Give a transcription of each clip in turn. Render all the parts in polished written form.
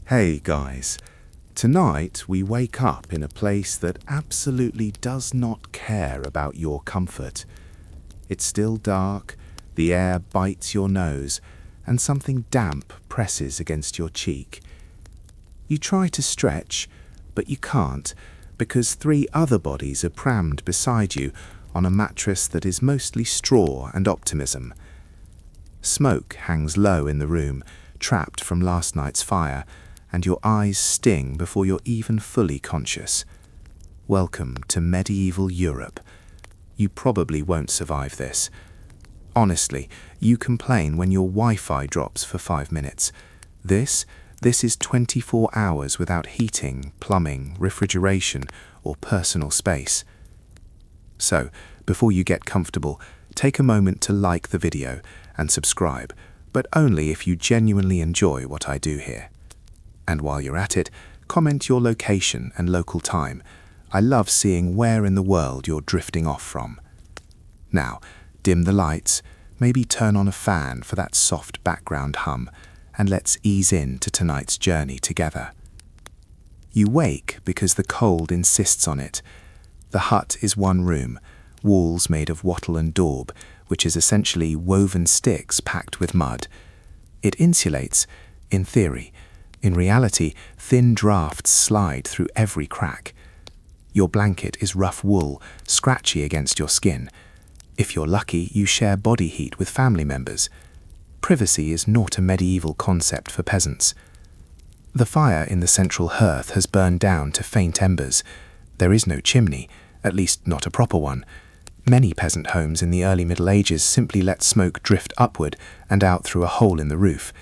Hey guys, tonight we wake up in a place that absolutely does not care about your comfort. It's still dark, the air bites your nose, and something damp presses against your cheek. You try to stretch, but you can't, because 3 other bodies are crammed beside you on a mattress that is mostly straw and optimism. Smoke hangs low in the room, trapped from last night's fire, and your eyes sting before you're even fully conscious. Welcome to medieval Europe. You probably won't survive this. Honestly, you complain when your Wi-Fi drops for 5 minutes. This is 24 hours without heating, plumbing, refrigeration, or personal space. So, before you get comfortable, take a moment to like the video and subscribe, but only if you genuinely enjoy what I do here. And while you're at it, comment your location and local time. I love seeing where in the world you're drifting off from. Now, dim the lights, maybe turn on a fan for that soft background hum, and let's ease into tonight's journey together. You wake because the cold insists on it. The hut is one room, walls made of wattle and daub, which is essentially woven sticks packed with mud. It insulates, in theory. In reality, thin drafts slide through every crack. Your blanket is rough wool, scratchy against your skin. If you're lucky, you share body heat with family members. Privacy is not a medieval concept for peasants. The fire in the central hearth has burned down to faint embers. There is no chimney, at least not a proper one. Many peasant homes in the early Middle Ages simply let smoke drift upward and out through a hole in the roof.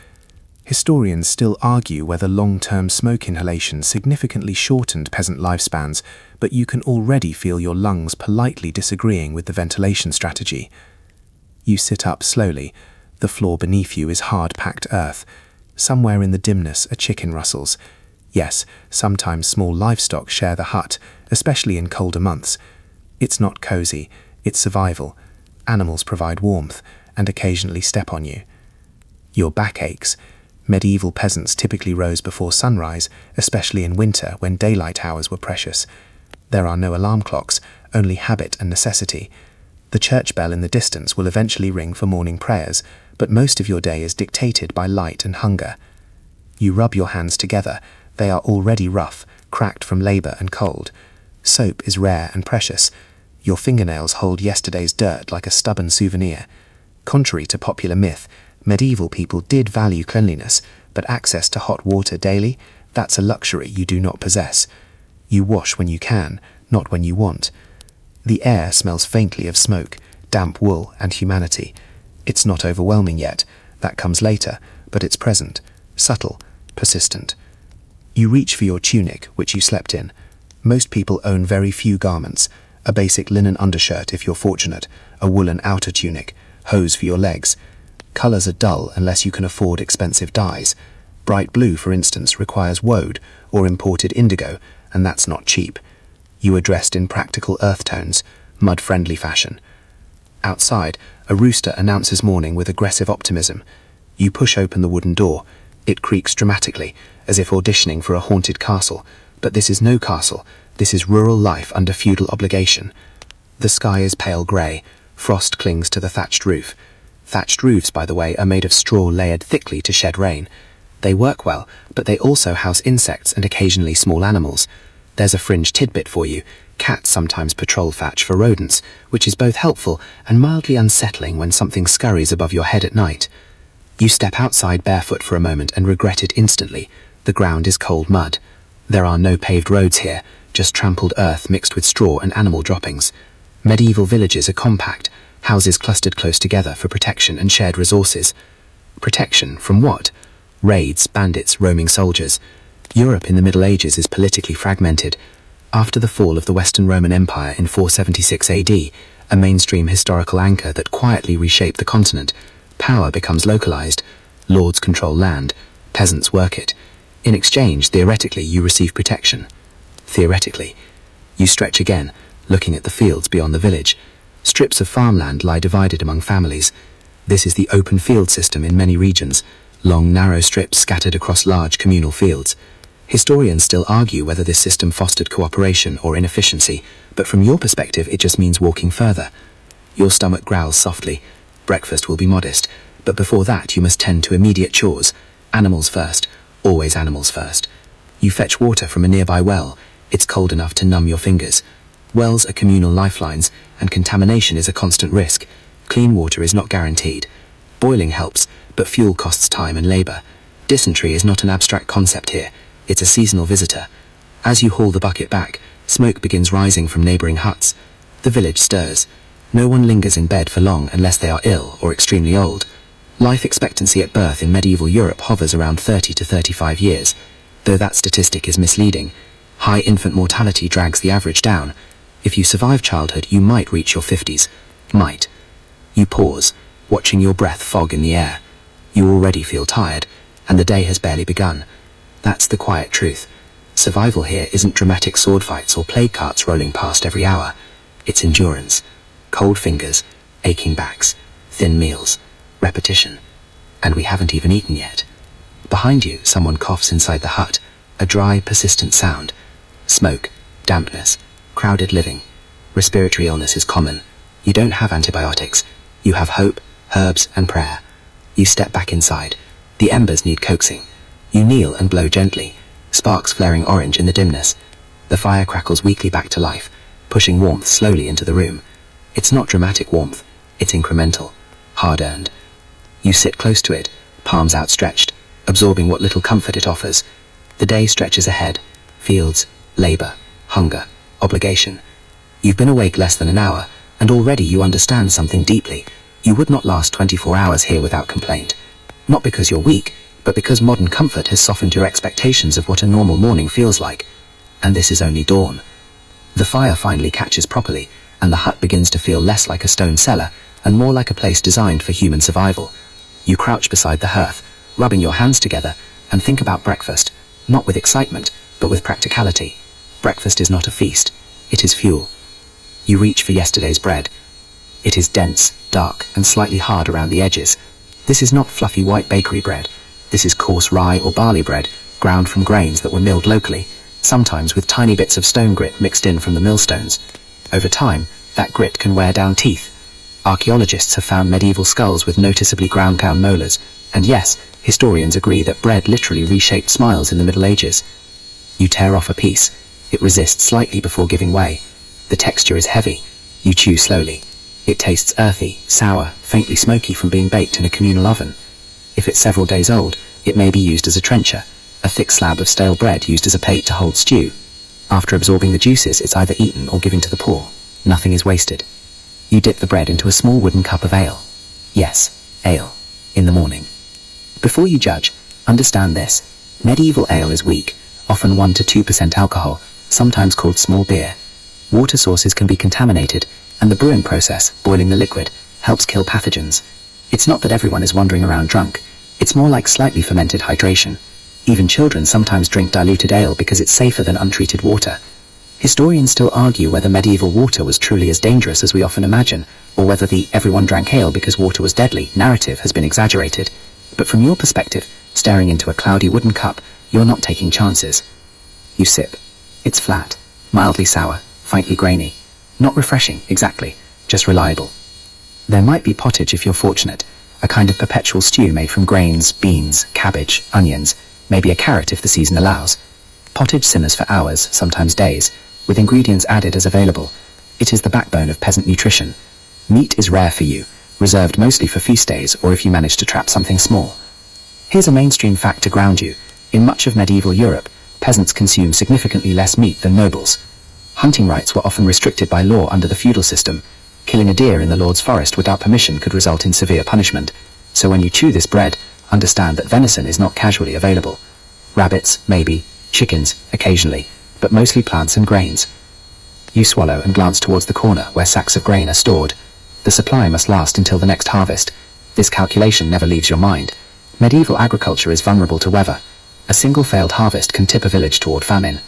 Historians still argue whether long-term smoke inhalation significantly shortened peasant lifespans, but you can already feel your lungs politely disagreeing with the ventilation strategy. You sit up slowly. The floor beneath you is hard-packed earth. Somewhere in the dimness, a chicken rustles. Yes, sometimes small livestock share the hut, especially in colder months. It's not cozy, it's survival. Animals provide warmth and occasionally step on you. Your back aches. Medieval peasants typically rose before sunrise, especially in winter when daylight hours were precious. There are no alarm clocks, only habit and necessity. The church bell in the distance will eventually ring for morning prayers, but most of your day is dictated by light and hunger. You rub your hands together. They are already rough, cracked from labor and cold. Soap is rare and precious. Your fingernails hold yesterday's dirt like a stubborn souvenir. Contrary to popular myth, medieval people did value cleanliness, but access to hot water daily, that's a luxury you do not possess. You wash when you can, not when you want. The air smells faintly of smoke, damp wool, and humanity. It's not overwhelming yet. That comes later, but it's present, subtle, persistent. You reach for your tunic, which you slept in. Most people own very few garments. A basic linen undershirt if you're fortunate, a woolen outer tunic, hose for your legs. Colors are dull unless you can afford expensive dyes. Bright blue, for instance, requires woad or imported indigo, and that's not cheap. You are dressed in practical earth tones, mud-friendly fashion. Outside, a rooster announces morning with aggressive optimism. You push open the wooden door. It creaks dramatically, as if auditioning for a haunted castle. But this is no castle. This is rural life under feudal obligation. The sky is pale grey. Frost clings to the thatched roof. Thatched roofs, by the way, are made of straw layered thickly to shed rain. They work well, but they also house insects and occasionally small animals. There's a fringe tidbit for you. Cats sometimes patrol thatch for rodents, which is both helpful and mildly unsettling when something scurries above your head at night. You step outside barefoot for a moment and regret it instantly. The ground is cold mud. There are no paved roads here, just trampled earth mixed with straw and animal droppings. Medieval villages are compact, houses clustered close together for protection and shared resources. Protection from what? Raids, bandits, roaming soldiers. Europe in the Middle Ages is politically fragmented. After the fall of the Western Roman Empire in 476 AD, a mainstream historical anchor that quietly reshaped the continent, power becomes localized. Lords control land, peasants work it. In exchange, theoretically, you receive protection. Theoretically. You stretch again, looking at the fields beyond the village. Strips of farmland lie divided among families. This is the open field system in many regions. long, narrow strips scattered across large communal fields. Historians still argue whether this system fostered cooperation or inefficiency, but from your perspective it just means walking further. Your stomach growls softly. Breakfast will be modest, but before that you must tend to immediate chores. Animals first, always animals first. You fetch water from a nearby well. It's cold enough to numb your fingers. Wells are communal lifelines, and contamination is a constant risk. Clean water is not guaranteed. Boiling helps, but fuel costs time and labor. Dysentery is not an abstract concept here. It's a seasonal visitor. As you haul the bucket back, smoke begins rising from neighboring huts. The village stirs. No one lingers in bed for long unless they are ill or extremely old. Life expectancy at birth in medieval Europe hovers around 30 to 35 years. Though that statistic is misleading, high infant mortality drags the average down. If you survive childhood, you might reach your 50s. Might. You pause, watching your breath fog in the air. You already feel tired, and the day has barely begun. That's the quiet truth. Survival here isn't dramatic sword fights or plague carts rolling past every hour. It's endurance. Cold fingers, aching backs, thin meals, repetition. And we haven't even eaten yet. Behind you, someone coughs inside the hut, a dry, persistent sound. Smoke, dampness, crowded living. Respiratory illness is common. You don't have antibiotics. You have hope, herbs, and prayer. You step back inside. The embers need coaxing. You kneel and blow gently, sparks flaring orange in the dimness. The fire crackles weakly back to life, pushing warmth slowly into the room. It's not dramatic warmth. It's incremental, hard-earned. You sit close to it, palms outstretched, absorbing what little comfort it offers. The day stretches ahead. Fields, labor, hunger, obligation. You've been awake less than an hour, and already you understand something deeply. You would not last 24 hours here without complaint. Not because you're weak, but because modern comfort has softened your expectations of what a normal morning feels like. And this is only dawn. The fire finally catches properly, and the hut begins to feel less like a stone cellar, and more like a place designed for human survival. You crouch beside the hearth, rubbing your hands together, and think about breakfast, not with excitement, but with practicality. Breakfast is not a feast, it is fuel. You reach for yesterday's bread. It is dense, dark, and slightly hard around the edges. This is not fluffy white bakery bread. This is coarse rye or barley bread, ground from grains that were milled locally, sometimes with tiny bits of stone grit mixed in from the millstones. Over time, that grit can wear down teeth. Archaeologists have found medieval skulls with noticeably ground-down molars, and yes, historians agree that bread literally reshaped smiles in the Middle Ages. You tear off a piece. It resists slightly before giving way. The texture is heavy. You chew slowly. It tastes earthy, sour, faintly smoky from being baked in a communal oven. If it's several days old, it may be used as a trencher, a thick slab of stale bread used as a plate to hold stew. After absorbing the juices, it's either eaten or given to the poor. Nothing is wasted. You dip the bread into a small wooden cup of ale. Yes, ale. In the morning. Before you judge, understand this. Medieval ale is weak, often 1 to 2% alcohol, sometimes called small beer. Water sources can be contaminated, and the brewing process, boiling the liquid, helps kill pathogens. It's not that everyone is wandering around drunk. It's more like slightly fermented hydration. Even children sometimes drink diluted ale because it's safer than untreated water. Historians still argue whether medieval water was truly as dangerous as we often imagine, or whether the "everyone drank ale because water was deadly" narrative has been exaggerated. But from your perspective, staring into a cloudy wooden cup, you're not taking chances. You sip. It's flat, mildly sour, faintly grainy. Not refreshing, exactly, just reliable. There might be pottage if you're fortunate, a kind of perpetual stew made from grains, beans, cabbage, onions, maybe a carrot if the season allows. Pottage simmers for hours, sometimes days, with ingredients added as available. It is the backbone of peasant nutrition. Meat is rare for you, reserved mostly for feast days or if you manage to trap something small. Here's a mainstream fact to ground you. In much of medieval Europe, peasants consume significantly less meat than nobles. Hunting rights were often restricted by law under the feudal system. Killing a deer in the lord's forest without permission could result in severe punishment. So when you chew this bread, understand that venison is not casually available. Rabbits, maybe, chickens, occasionally, but mostly plants and grains. You swallow and glance towards the corner where sacks of grain are stored. The supply must last until the next harvest. This calculation never leaves your mind. Medieval agriculture is vulnerable to weather. A single failed harvest can tip a village toward famine.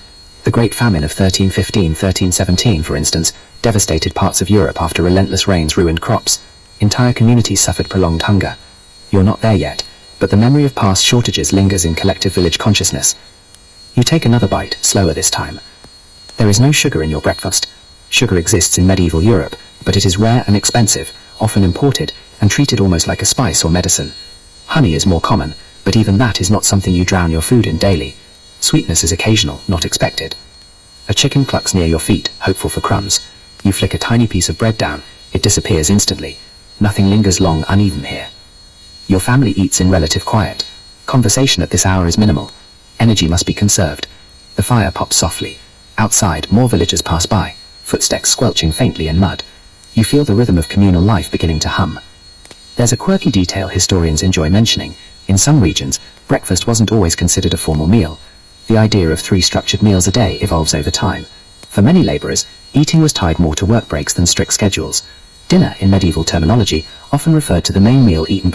The Great Famine of 1315-1317, for instance, devastated parts of Europe after relentless rains ruined crops. Entire communities suffered prolonged hunger. You're not there yet, but the memory of past shortages lingers in collective village consciousness. You take another bite, slower this time. There is no sugar in your breakfast. Sugar exists in medieval Europe, but it is rare and expensive, often imported, and treated almost like a spice or medicine. Honey is more common, but even that is not something you drown your food in daily. Sweetness is occasional, not expected. A chicken clucks near your feet, hopeful for crumbs. You flick a tiny piece of bread down, it disappears instantly. Nothing lingers long uneven here. Your family eats in relative quiet. Conversation at this hour is minimal. Energy must be conserved. The fire pops softly. Outside, more villagers pass by, footsteps squelching faintly in mud. You feel the rhythm of communal life beginning to hum. There's a quirky detail historians enjoy mentioning. In some regions, breakfast wasn't always considered a formal meal. The idea of 3 structured meals a day evolves over time. For many labourers, eating was tied more to work breaks than strict schedules. Dinner, in medieval terminology, often referred to the main meal eaten.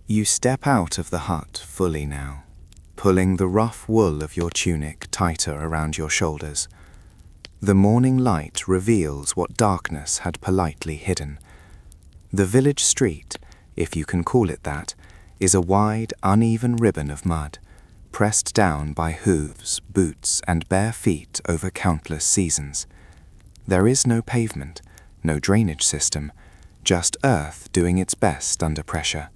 You step out of the hut fully now, pulling the rough wool of your tunic tighter around your shoulders. The morning light reveals what darkness had politely hidden. The village street, if you can call it that, is a wide, uneven ribbon of mud, pressed down by hooves, boots, and bare feet over countless seasons. There is no pavement, no drainage system, just earth doing its best under pressure.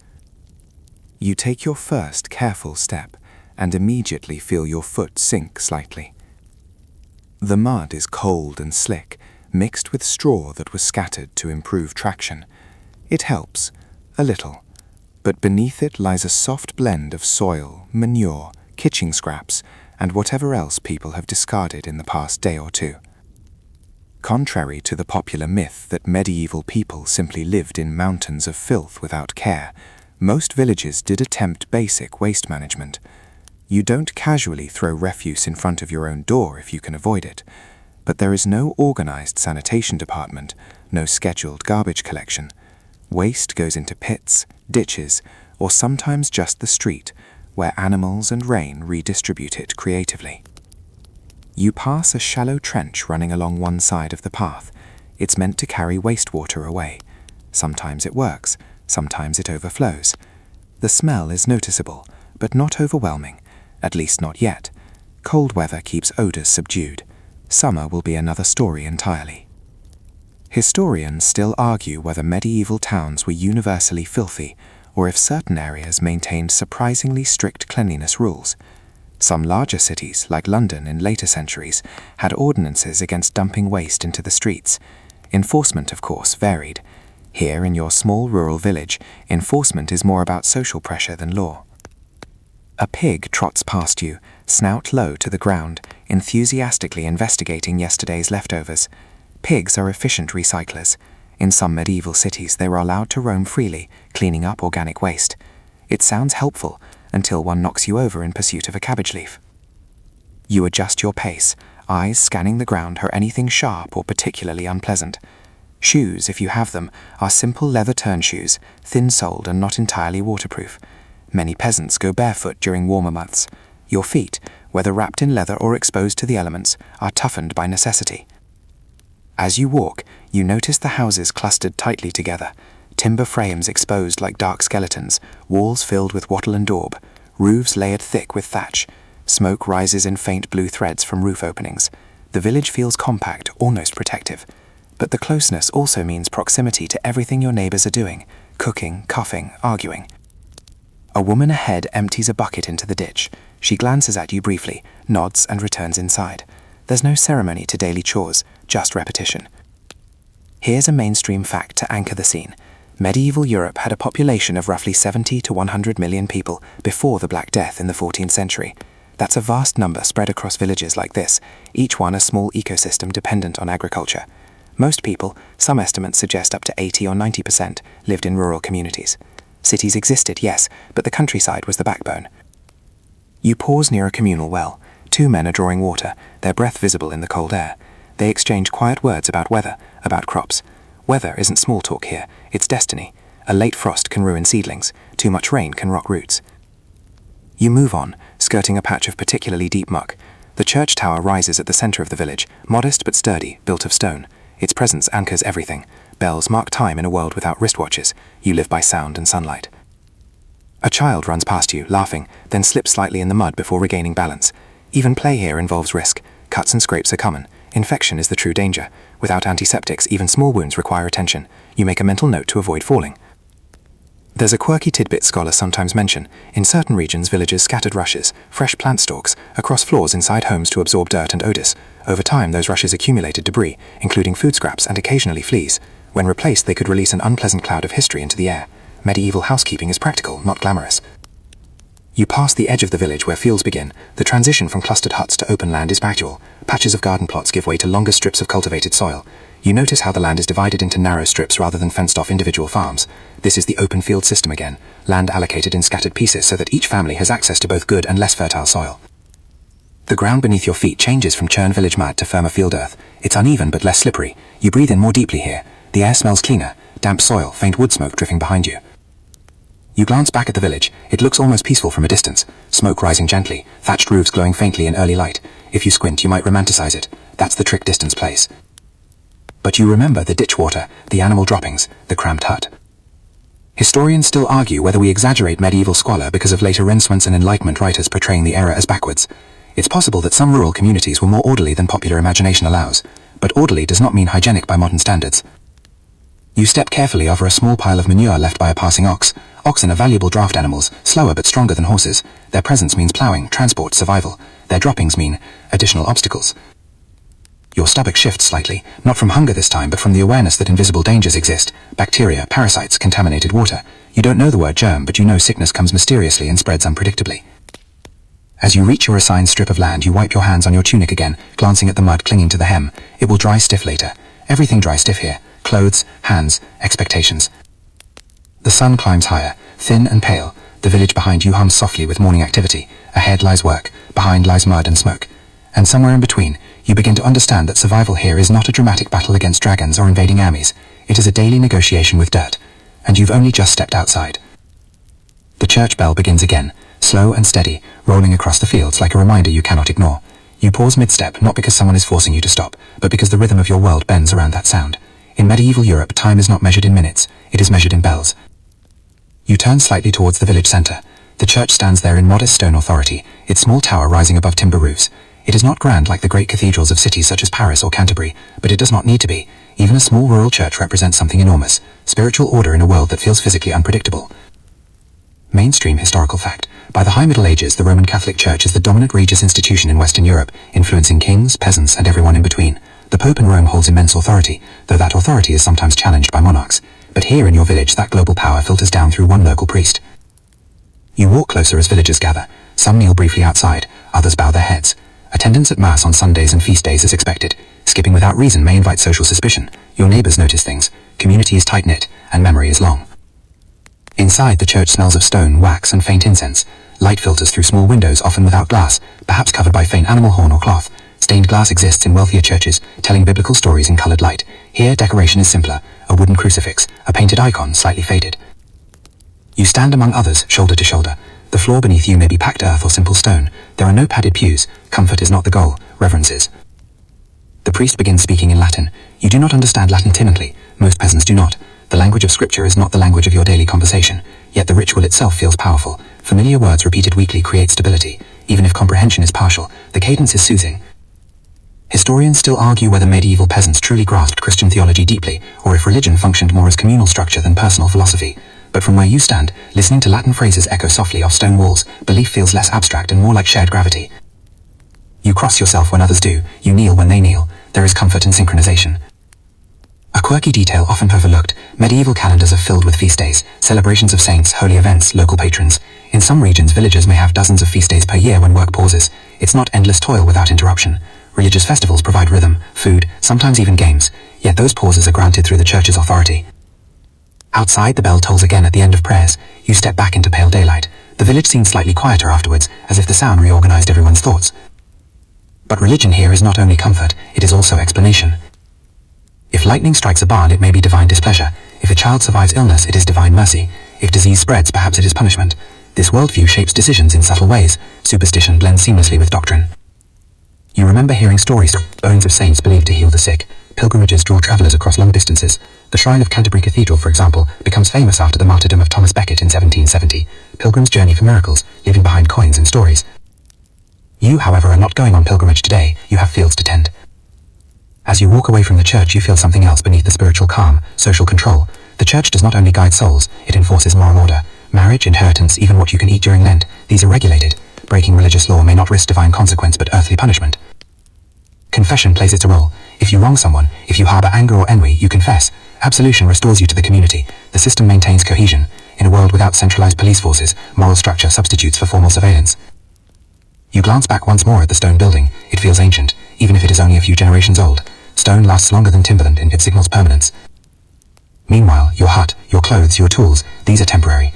You take your first careful step and immediately feel your foot sink slightly. The mud is cold and slick, mixed with straw that was scattered to improve traction. It helps, a little, but beneath it lies a soft blend of soil, manure, kitchen scraps, and whatever else people have discarded in the past day or two. Contrary to the popular myth that medieval people simply lived in mountains of filth without care, most villages did attempt basic waste management. You don't casually throw refuse in front of your own door if you can avoid it, but there is no organized sanitation department, no scheduled garbage collection. Waste goes into pits, ditches, or sometimes just the street, where animals and rain redistribute it creatively. You pass a shallow trench running along one side of the path. It's meant to carry wastewater away. Sometimes it works, sometimes it overflows. The smell is noticeable, but not overwhelming, at least not yet. Cold weather keeps odors subdued. Summer will be another story entirely. Historians still argue whether medieval towns were universally filthy, or if certain areas maintained surprisingly strict cleanliness rules. Some larger cities, like London in later centuries, had ordinances against dumping waste into the streets. Enforcement, of course, varied. Here, in your small rural village, enforcement is more about social pressure than law. A pig trots past you, snout low to the ground, enthusiastically investigating yesterday's leftovers. Pigs are efficient recyclers. In some medieval cities, they were allowed to roam freely, cleaning up organic waste. It sounds helpful until one knocks you over in pursuit of a cabbage leaf. You adjust your pace, eyes scanning the ground for anything sharp or particularly unpleasant. Shoes, if you have them, are simple leather turn shoes, thin-soled and not entirely waterproof. Many peasants go barefoot during warmer months. Your feet, whether wrapped in leather or exposed to the elements, are toughened by necessity. As you walk, you notice the houses clustered tightly together, timber frames exposed like dark skeletons, walls filled with wattle and daub, roofs layered thick with thatch. Smoke rises in faint blue threads from roof openings. The village feels compact, almost protective. But the closeness also means proximity to everything your neighbors are doing, cooking, coughing, arguing. A woman ahead empties a bucket into the ditch. She glances at you briefly, nods and returns inside. There's no ceremony to daily chores, just repetition. Here's a mainstream fact to anchor the scene. Medieval Europe had a population of roughly 70 to 100 million people before the Black Death in the 14th century. That's a vast number spread across villages like this, each one a small ecosystem dependent on agriculture. Most people, some estimates suggest up to 80 or 90%, lived in rural communities. Cities existed, yes, but the countryside was the backbone. You pause near a communal well. 2 men are drawing water, their breath visible in the cold air. They exchange quiet words about weather, about crops. Weather isn't small talk here, it's destiny. A late frost can ruin seedlings, too much rain can rot roots. You move on, skirting a patch of particularly deep muck. The church tower rises at the center of the village, modest but sturdy, built of stone. Its presence anchors everything. bells mark time in a world without wristwatches. You live by sound and sunlight. A child runs past you, laughing, then slips slightly in the mud before regaining balance. Even play here involves risk. Cuts and scrapes are common. Infection is the true danger. Without antiseptics, even small wounds require attention. You make a mental note to avoid falling. There's a quirky tidbit scholars sometimes mention. In certain regions, villagers scattered rushes, fresh plant stalks, across floors inside homes to absorb dirt and odors. Over time, those rushes accumulated debris, including food scraps and occasionally fleas. When replaced, they could release an unpleasant cloud of history into the air. Medieval housekeeping is practical, not glamorous. You pass the edge of the village where fields begin. The transition from clustered huts to open land is gradual. Patches of garden plots give way to longer strips of cultivated soil. You notice how the land is divided into narrow strips rather than fenced-off individual farms. This is the open field system again, land allocated in scattered pieces so that each family has access to both good and less fertile soil. The ground beneath your feet changes from churned village mud to firmer field earth. It's uneven but less slippery. You breathe in more deeply here. The air smells cleaner, damp soil, faint wood smoke drifting behind you. You glance back at the village. It looks almost peaceful from a distance. Smoke rising gently, thatched roofs glowing faintly in early light. If you squint, you might romanticize it. That's the trick distance plays. But you remember the ditch water, the animal droppings, the cramped hut. Historians still argue whether we exaggerate medieval squalor because of later Renaissance and Enlightenment writers portraying the era as backwards. It's possible that some rural communities were more orderly than popular imagination allows, but orderly does not mean hygienic by modern standards. You step carefully over a small pile of manure left by a passing ox. Oxen are valuable draft animals, slower but stronger than horses. Their presence means ploughing, transport, survival. Their droppings mean additional obstacles. Your stomach shifts slightly, not from hunger this time, but from the awareness that invisible dangers exist. Bacteria, parasites, contaminated water. You don't know the word germ, but you know sickness comes mysteriously and spreads unpredictably. As you reach your assigned strip of land, you wipe your hands on your tunic again, glancing at the mud clinging to the hem. It will dry stiff later. Everything dries stiff here. Clothes, hands, expectations. The sun climbs higher, thin and pale. The village behind you hums softly with morning activity. Ahead lies work, behind lies mud and smoke. And somewhere in between, you begin to understand that survival here is not a dramatic battle against dragons or invading armies. It is a daily negotiation with dirt. And you've only just stepped outside. The church bell begins again, slow and steady, rolling across the fields like a reminder you cannot ignore. You pause mid-step, not because someone is forcing you to stop, but because the rhythm of your world bends around that sound. In medieval Europe, time is not measured in minutes, it is measured in bells. You turn slightly towards the village centre. The church stands there in modest stone authority, its small tower rising above timber roofs. It is not grand like the great cathedrals of cities such as Paris or Canterbury, but it does not need to be. Even a small rural church represents something enormous, spiritual order in a world that feels physically unpredictable. Mainstream historical fact. By the High Middle Ages, the Roman Catholic Church is the dominant religious institution in Western Europe, influencing kings, peasants, and everyone in between. The Pope in Rome holds immense authority, though that authority is sometimes challenged by monarchs. But here in your village, that global power filters down through one local priest. You walk closer as villagers gather. Some kneel briefly outside, others bow their heads. Attendance at Mass on Sundays and feast days is expected. Skipping without reason may invite social suspicion. Your neighbors notice things. Community is tight-knit, and memory is long. Inside, the church smells of stone, wax, and faint incense. Light filters through small windows, often without glass, perhaps covered by faint animal horn or cloth. Stained glass exists in wealthier churches, telling biblical stories in colored light. Here, decoration is simpler, a wooden crucifix, a painted icon, slightly faded. You stand among others, shoulder to shoulder. The floor beneath you may be packed earth or simple stone. There are no padded pews. Comfort is not the goal, reverence is. The priest begins speaking in Latin. You do not understand Latin timidly. Most peasants do not. The language of scripture is not the language of your daily conversation. Yet the ritual itself feels powerful. Familiar words repeated weekly create stability. Even if comprehension is partial, the cadence is soothing. Historians still argue whether medieval peasants truly grasped Christian theology deeply, or if religion functioned more as communal structure than personal philosophy. But from where you stand, listening to Latin phrases echo softly off stone walls, belief feels less abstract and more like shared gravity. You cross yourself when others do, you kneel when they kneel. There is comfort in synchronization. A quirky detail often overlooked, medieval calendars are filled with feast days, celebrations of saints, holy events, local patrons. In some regions, villagers may have dozens of feast days per year when work pauses. It's not endless toil without interruption. Religious festivals provide rhythm, food, sometimes even games, yet those pauses are granted through the church's authority. Outside, the bell tolls again at the end of prayers. You step back into pale daylight. The village seems slightly quieter afterwards, as if the sound reorganized everyone's thoughts. But religion here is not only comfort, it is also explanation. If lightning strikes a barn, it may be divine displeasure. If a child survives illness, it is divine mercy. If disease spreads, perhaps it is punishment. This worldview shapes decisions in subtle ways. Superstition blends seamlessly with doctrine. You remember hearing stories of bones of saints believed to heal the sick. Pilgrimages draw travellers across long distances. The Shrine of Canterbury Cathedral, for example, becomes famous after the martyrdom of Thomas Becket in 1770. Pilgrims journey for miracles, leaving behind coins and stories. You, however, are not going on pilgrimage today. You have fields to tend. As you walk away from the church, you feel something else beneath the spiritual calm, social control. The church does not only guide souls, it enforces moral order. Marriage, inheritance, even what you can eat during Lent, these are regulated. Breaking religious law may not risk divine consequence but earthly punishment. Confession plays its role. If you wrong someone, if you harbour anger or envy, you confess. Absolution restores you to the community. The system maintains cohesion. In a world without centralised police forces, moral structure substitutes for formal surveillance. You glance back once more at the stone building. It feels ancient, even if it is only a few generations old. Stone lasts longer than timberland and it signals permanence. Meanwhile, your hut, your clothes, your tools, these are temporary.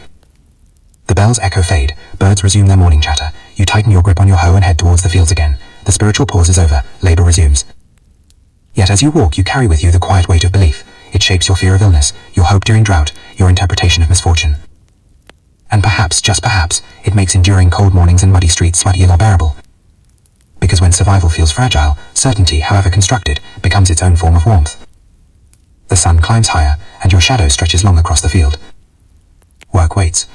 The bells echo fade, birds resume their morning chatter. You tighten your grip on your hoe and head towards the fields again. The spiritual pause is over, labour resumes. Yet as you walk, you carry with you the quiet weight of belief. It shapes your fear of illness, your hope during drought, your interpretation of misfortune. And perhaps, just perhaps, it makes enduring cold mornings and muddy streets slightly more bearable. Because when survival feels fragile, certainty, however constructed, becomes its own form of warmth. The sun climbs higher, and your shadow stretches long across the field. Work waits.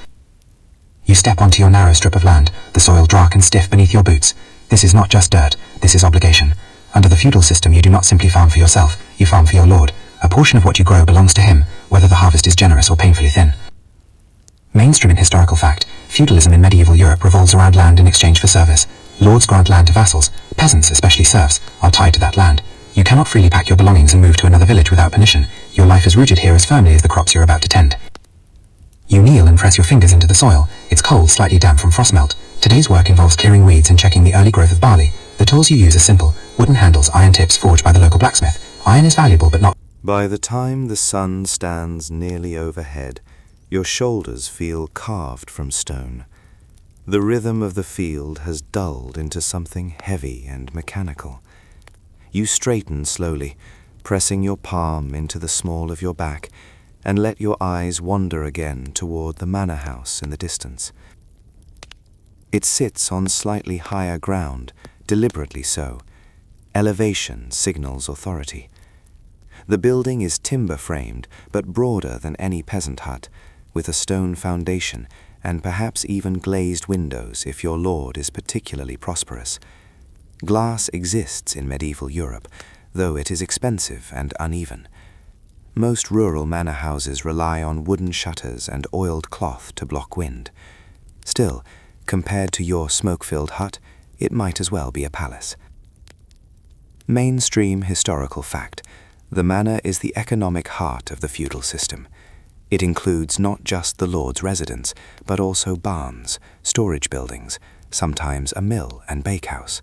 You step onto your narrow strip of land, the soil dark and stiff beneath your boots. This is not just dirt, this is obligation. Under the feudal system, you do not simply farm for yourself, you farm for your lord. A portion of what you grow belongs to him, whether the harvest is generous or painfully thin. Mainstream in historical fact, feudalism in medieval Europe revolves around land in exchange for service. Lords grant land to vassals. Peasants, especially serfs, are tied to that land. You cannot freely pack your belongings and move to another village without permission. Your life is rooted here as firmly as the crops you're about to tend. You kneel and press your fingers into the soil. It's cold, slightly damp from frost melt. Today's work involves clearing weeds and checking the early growth of barley. The tools you use are simple: wooden handles, iron tips forged by the local blacksmith. Iron is valuable but not... By the time the sun stands nearly overhead, your shoulders feel carved from stone. The rhythm of the field has dulled into something heavy and mechanical. You straighten slowly, pressing your palm into the small of your back, and let your eyes wander again toward the manor house in the distance. It sits on slightly higher ground, deliberately so. Elevation signals authority. The building is timber-framed, but broader than any peasant hut, with a stone foundation and perhaps even glazed windows if your lord is particularly prosperous. Glass exists in medieval Europe, though it is expensive and uneven. Most rural manor houses rely on wooden shutters and oiled cloth to block wind. Still, compared to your smoke-filled hut, it might as well be a palace. Mainstream historical fact: the manor is the economic heart of the feudal system. It includes not just the lord's residence, but also barns, storage buildings, sometimes a mill and bakehouse.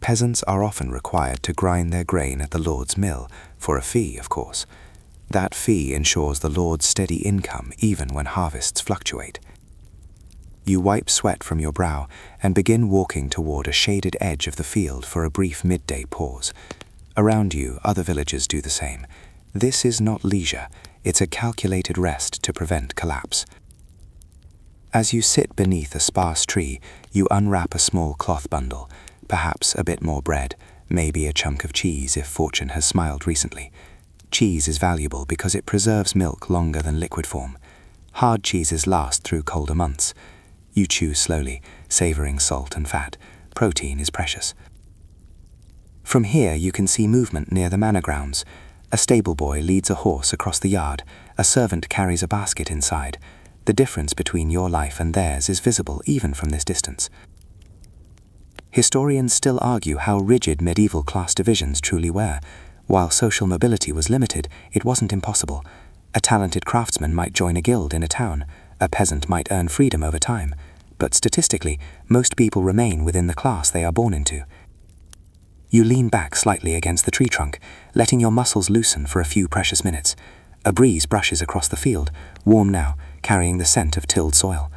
Peasants are often required to grind their grain at the lord's mill, for a fee, of course. That fee ensures the lord's steady income even when harvests fluctuate. You wipe sweat from your brow and begin walking toward a shaded edge of the field for a brief midday pause. Around you, other villagers do the same. This is not leisure, it's a calculated rest to prevent collapse. As you sit beneath a sparse tree, you unwrap a small cloth bundle, perhaps a bit more bread, maybe a chunk of cheese if fortune has smiled recently. Cheese is valuable because it preserves milk longer than liquid form. Hard cheeses last through colder months. You chew slowly, savouring salt and fat. Protein is precious. From here you can see movement near the manor grounds. A stable boy leads a horse across the yard. A servant carries a basket inside. The difference between your life and theirs is visible even from this distance. Historians still argue how rigid medieval class divisions truly were. While social mobility was limited, it wasn't impossible. A talented craftsman might join a guild in a town. A peasant might earn freedom over time. But statistically, most people remain within the class they are born into. You lean back slightly against the tree trunk, letting your muscles loosen for a few precious minutes. A breeze brushes across the field, warm now, carrying the scent of tilled soil.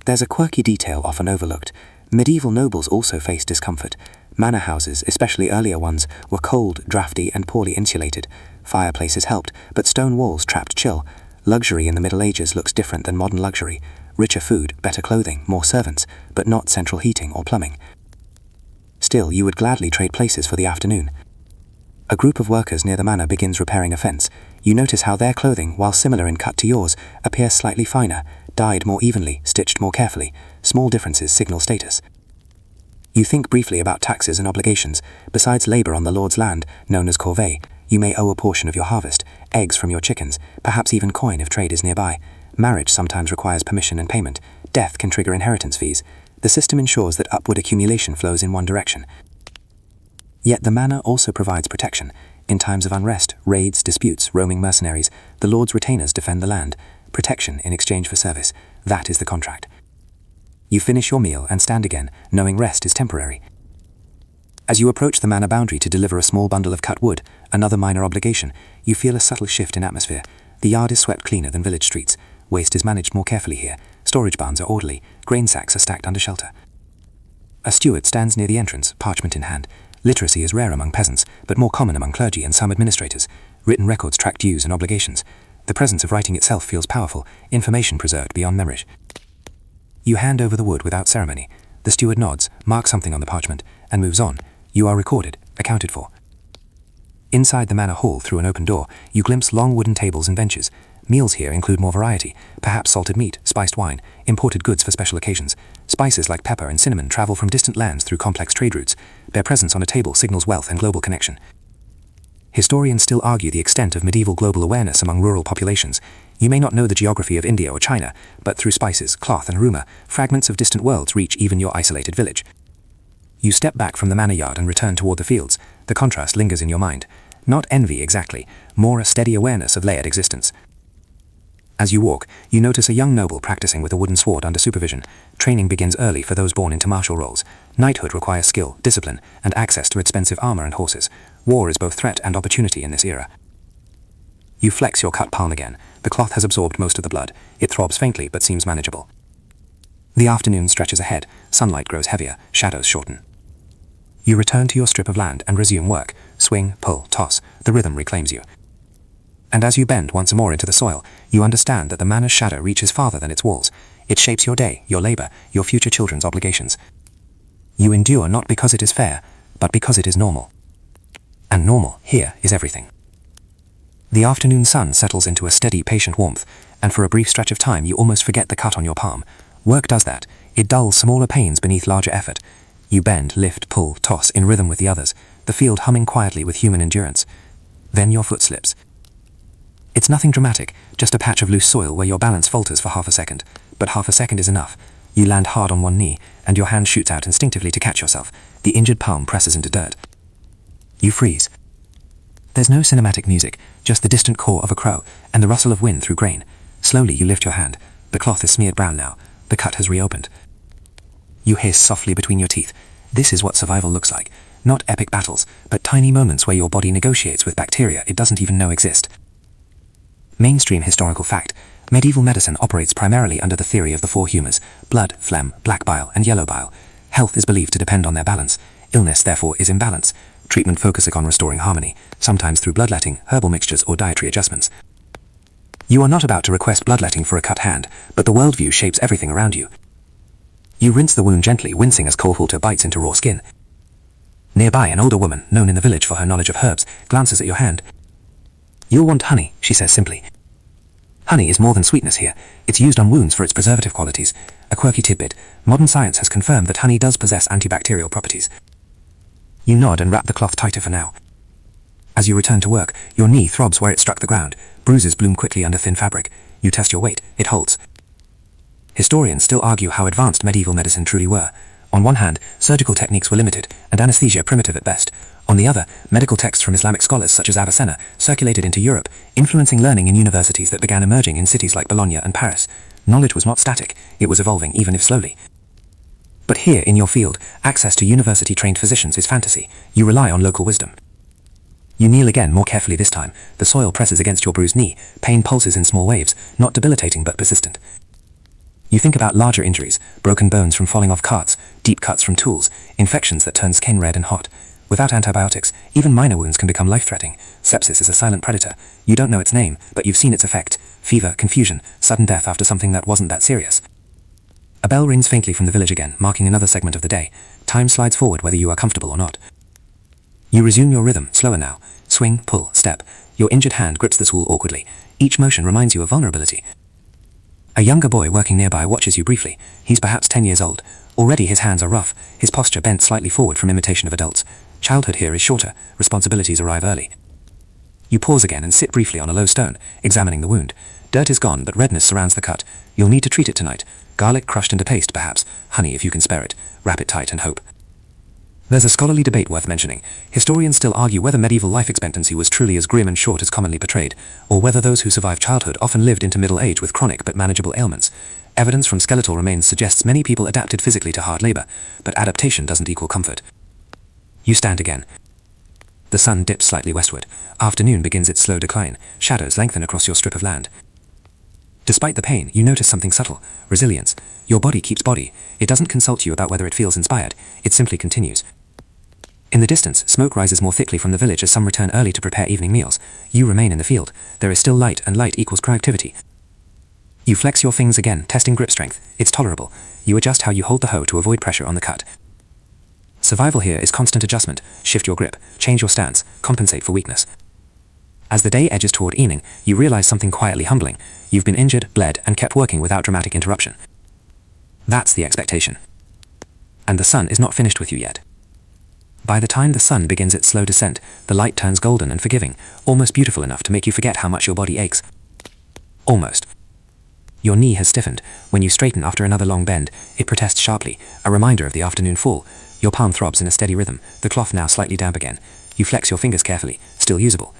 There's a quirky detail often overlooked. Medieval nobles also faced discomfort. Manor houses, especially earlier ones, were cold, drafty, and poorly insulated. Fireplaces helped, but stone walls trapped chill. Luxury in the Middle Ages looks different than modern luxury. Richer food, better clothing, more servants, but not central heating or plumbing. Still, you would gladly trade places for the afternoon. A group of workers near the manor begins repairing a fence. You notice how their clothing, while similar in cut to yours, appears slightly finer, dyed more evenly, stitched more carefully. Small differences signal status. You think briefly about taxes and obligations. Besides labor on the Lord's land, known as corvée, you may owe a portion of your harvest, eggs from your chickens, perhaps even coin if trade is nearby. Marriage sometimes requires permission and payment. Death can trigger inheritance fees. The system ensures that upward accumulation flows in one direction. Yet the manor also provides protection. In times of unrest, raids, disputes, roaming mercenaries, the Lord's retainers defend the land. Protection in exchange for service. That is the contract. You finish your meal and stand again, knowing rest is temporary. As you approach the manor boundary to deliver a small bundle of cut wood, another minor obligation, you feel a subtle shift in atmosphere. The yard is swept cleaner than village streets. Waste is managed more carefully here. Storage barns are orderly. Grain sacks are stacked under shelter. A steward stands near the entrance, parchment in hand. Literacy is rare among peasants, but more common among clergy and some administrators. Written records track dues and obligations. The presence of writing itself feels powerful, information preserved beyond memory. You hand over the wood without ceremony. The steward nods, marks something on the parchment, and moves on. You are recorded, accounted for. Inside the manor hall, through an open door, you glimpse long wooden tables and benches. Meals here include more variety, perhaps salted meat, spiced wine, imported goods for special occasions. Spices like pepper and cinnamon travel from distant lands through complex trade routes. Their presence on a table signals wealth and global connection. Historians still argue the extent of medieval global awareness among rural populations. You may not know the geography of India or China, but through spices, cloth, and rumor, fragments of distant worlds reach even your isolated village. You step back from the manor yard and return toward the fields. The contrast lingers in your mind. Not envy exactly, more a steady awareness of layered existence. As you walk, you notice a young noble practicing with a wooden sword under supervision. Training begins early for those born into martial roles. Knighthood requires skill, discipline, and access to expensive armor and horses. War is both threat and opportunity in this era. You flex your cut palm again. The cloth has absorbed most of the blood. It throbs faintly but seems manageable. The afternoon stretches ahead. Sunlight grows heavier. Shadows shorten. You return to your strip of land and resume work. Swing, pull, toss. The rhythm reclaims you. And as you bend once more into the soil, you understand that the manor's shadow reaches farther than its walls. It shapes your day, your labor, your future children's obligations. You endure not because it is fair, but because it is normal. And normal, here, is everything. The afternoon sun settles into a steady, patient warmth, and for a brief stretch of time you almost forget the cut on your palm. Work does that. It dulls smaller pains beneath larger effort. You bend, lift, pull, toss, in rhythm with the others, the field humming quietly with human endurance. Then your foot slips. It's nothing dramatic, just a patch of loose soil where your balance falters for half a second. But half a second is enough. You land hard on one knee, and your hand shoots out instinctively to catch yourself. The injured palm presses into dirt. You freeze. There's no cinematic music, just the distant caw of a crow, and the rustle of wind through grain. Slowly you lift your hand. The cloth is smeared brown now. The cut has reopened. You hiss softly between your teeth. This is what survival looks like. Not epic battles, but tiny moments where your body negotiates with bacteria it doesn't even know exist. Mainstream historical fact. Medieval medicine operates primarily under the theory of the four humours: blood, phlegm, black bile, and yellow bile. Health is believed to depend on their balance. Illness, therefore, is imbalance. Treatment focuses on restoring harmony, sometimes through bloodletting, herbal mixtures, or dietary adjustments. You are not about to request bloodletting for a cut hand, but the worldview shapes everything around you. You rinse the wound gently, wincing as cold water bites into raw skin. Nearby, an older woman, known in the village for her knowledge of herbs, glances at your hand. "You'll want honey," she says simply. Honey is more than sweetness here. It's used on wounds for its preservative qualities. A quirky tidbit: modern science has confirmed that honey does possess antibacterial properties. You nod and wrap the cloth tighter for now. As you return to work, your knee throbs where it struck the ground. Bruises bloom quickly under thin fabric. You test your weight. It holds. Historians still argue how advanced medieval medicine truly were. On one hand, surgical techniques were limited, and anesthesia primitive at best. On the other, medical texts from Islamic scholars such as Avicenna circulated into Europe, influencing learning in universities that began emerging in cities like Bologna and Paris. Knowledge was not static, it was evolving, even if slowly. But here, in your field, access to university-trained physicians is fantasy. You rely on local wisdom. You kneel again, more carefully this time. The soil presses against your bruised knee. Pain pulses in small waves, not debilitating but persistent. You think about larger injuries, broken bones from falling off carts, deep cuts from tools, infections that turn skin red and hot. Without antibiotics, even minor wounds can become life-threatening. Sepsis is a silent predator. You don't know its name, but you've seen its effect. Fever, confusion, sudden death after something that wasn't that serious. A bell rings faintly from the village again, marking another segment of the day. Time slides forward whether you are comfortable or not. You resume your rhythm, slower now. Swing, pull, step. Your injured hand grips the tool awkwardly. Each motion reminds you of vulnerability. A younger boy working nearby watches you briefly. He's perhaps 10 years old. Already his hands are rough, his posture bent slightly forward from imitation of adults. Childhood here is shorter, responsibilities arrive early. You pause again and sit briefly on a low stone, examining the wound. Dirt is gone, but redness surrounds the cut. You'll need to treat it tonight. Garlic crushed into paste, perhaps. Honey, if you can spare it. Wrap it tight and hope. There's a scholarly debate worth mentioning. Historians still argue whether medieval life expectancy was truly as grim and short as commonly portrayed, or whether those who survived childhood often lived into middle age with chronic but manageable ailments. Evidence from skeletal remains suggests many people adapted physically to hard labor, but adaptation doesn't equal comfort. You stand again. The sun dips slightly westward. Afternoon begins its slow decline. Shadows lengthen across your strip of land. Despite the pain, you notice something subtle. Resilience. Your body keeps body. It doesn't consult you about whether it feels inspired. It simply continues. In the distance, smoke rises more thickly from the village as some return early to prepare evening meals. You remain in the field. There is still light, and light equals productivity. You flex your fingers again, testing grip strength. It's tolerable. You adjust how you hold the hoe to avoid pressure on the cut. Survival here is constant adjustment. Shift your grip, change your stance, compensate for weakness. As the day edges toward evening, you realize something quietly humbling. You've been injured, bled, and kept working without dramatic interruption. That's the expectation. And the sun is not finished with you yet. By the time the sun begins its slow descent, the light turns golden and forgiving, almost beautiful enough to make you forget how much your body aches. Almost. Your knee has stiffened. When you straighten after another long bend, it protests sharply, a reminder of the afternoon fall. Your palm throbs in a steady rhythm, the cloth now slightly damp again. You flex your fingers carefully, still usable.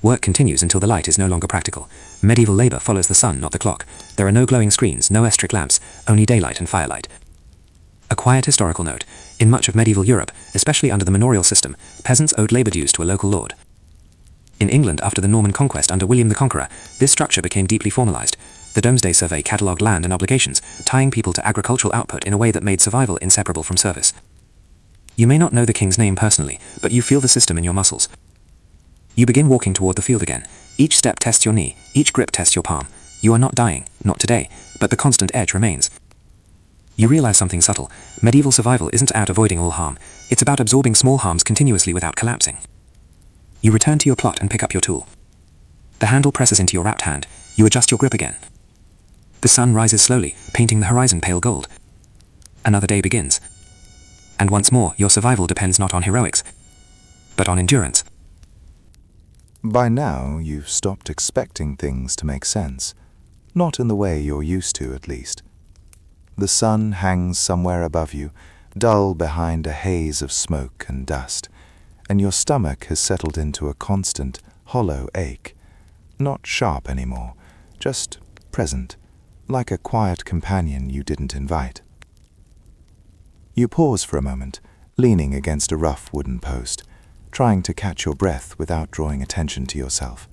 Work continues until the light is no longer practical. Medieval labor follows the sun, not the clock. There are no glowing screens, no electric lamps, only daylight and firelight. A quiet historical note. In much of medieval Europe, especially under the manorial system, peasants owed labor dues to a local lord. In England, after the Norman conquest under William the Conqueror, this structure became deeply formalized. The Domesday Survey catalogued land and obligations, tying people to agricultural output in a way that made survival inseparable from service. You may not know the king's name personally, but you feel the system in your muscles. You begin walking toward the field again. Each step tests your knee, each grip tests your palm. You are not dying, not today, but the constant edge remains. You realize something subtle. Medieval survival isn't about avoiding all harm. It's about absorbing small harms continuously without collapsing. You return to your plot and pick up your tool. The handle presses into your wrapped hand. You adjust your grip again. The sun rises slowly, painting the horizon pale gold. Another day begins. And once more, your survival depends not on heroics, but on endurance. By now, you've stopped expecting things to make sense. Not in the way you're used to, at least. The sun hangs somewhere above you, dull behind a haze of smoke and dust, and your stomach has settled into a constant, hollow ache. Not sharp anymore, just present, like a quiet companion you didn't invite. You pause for a moment, leaning against a rough wooden post, trying to catch your breath without drawing attention to yourself.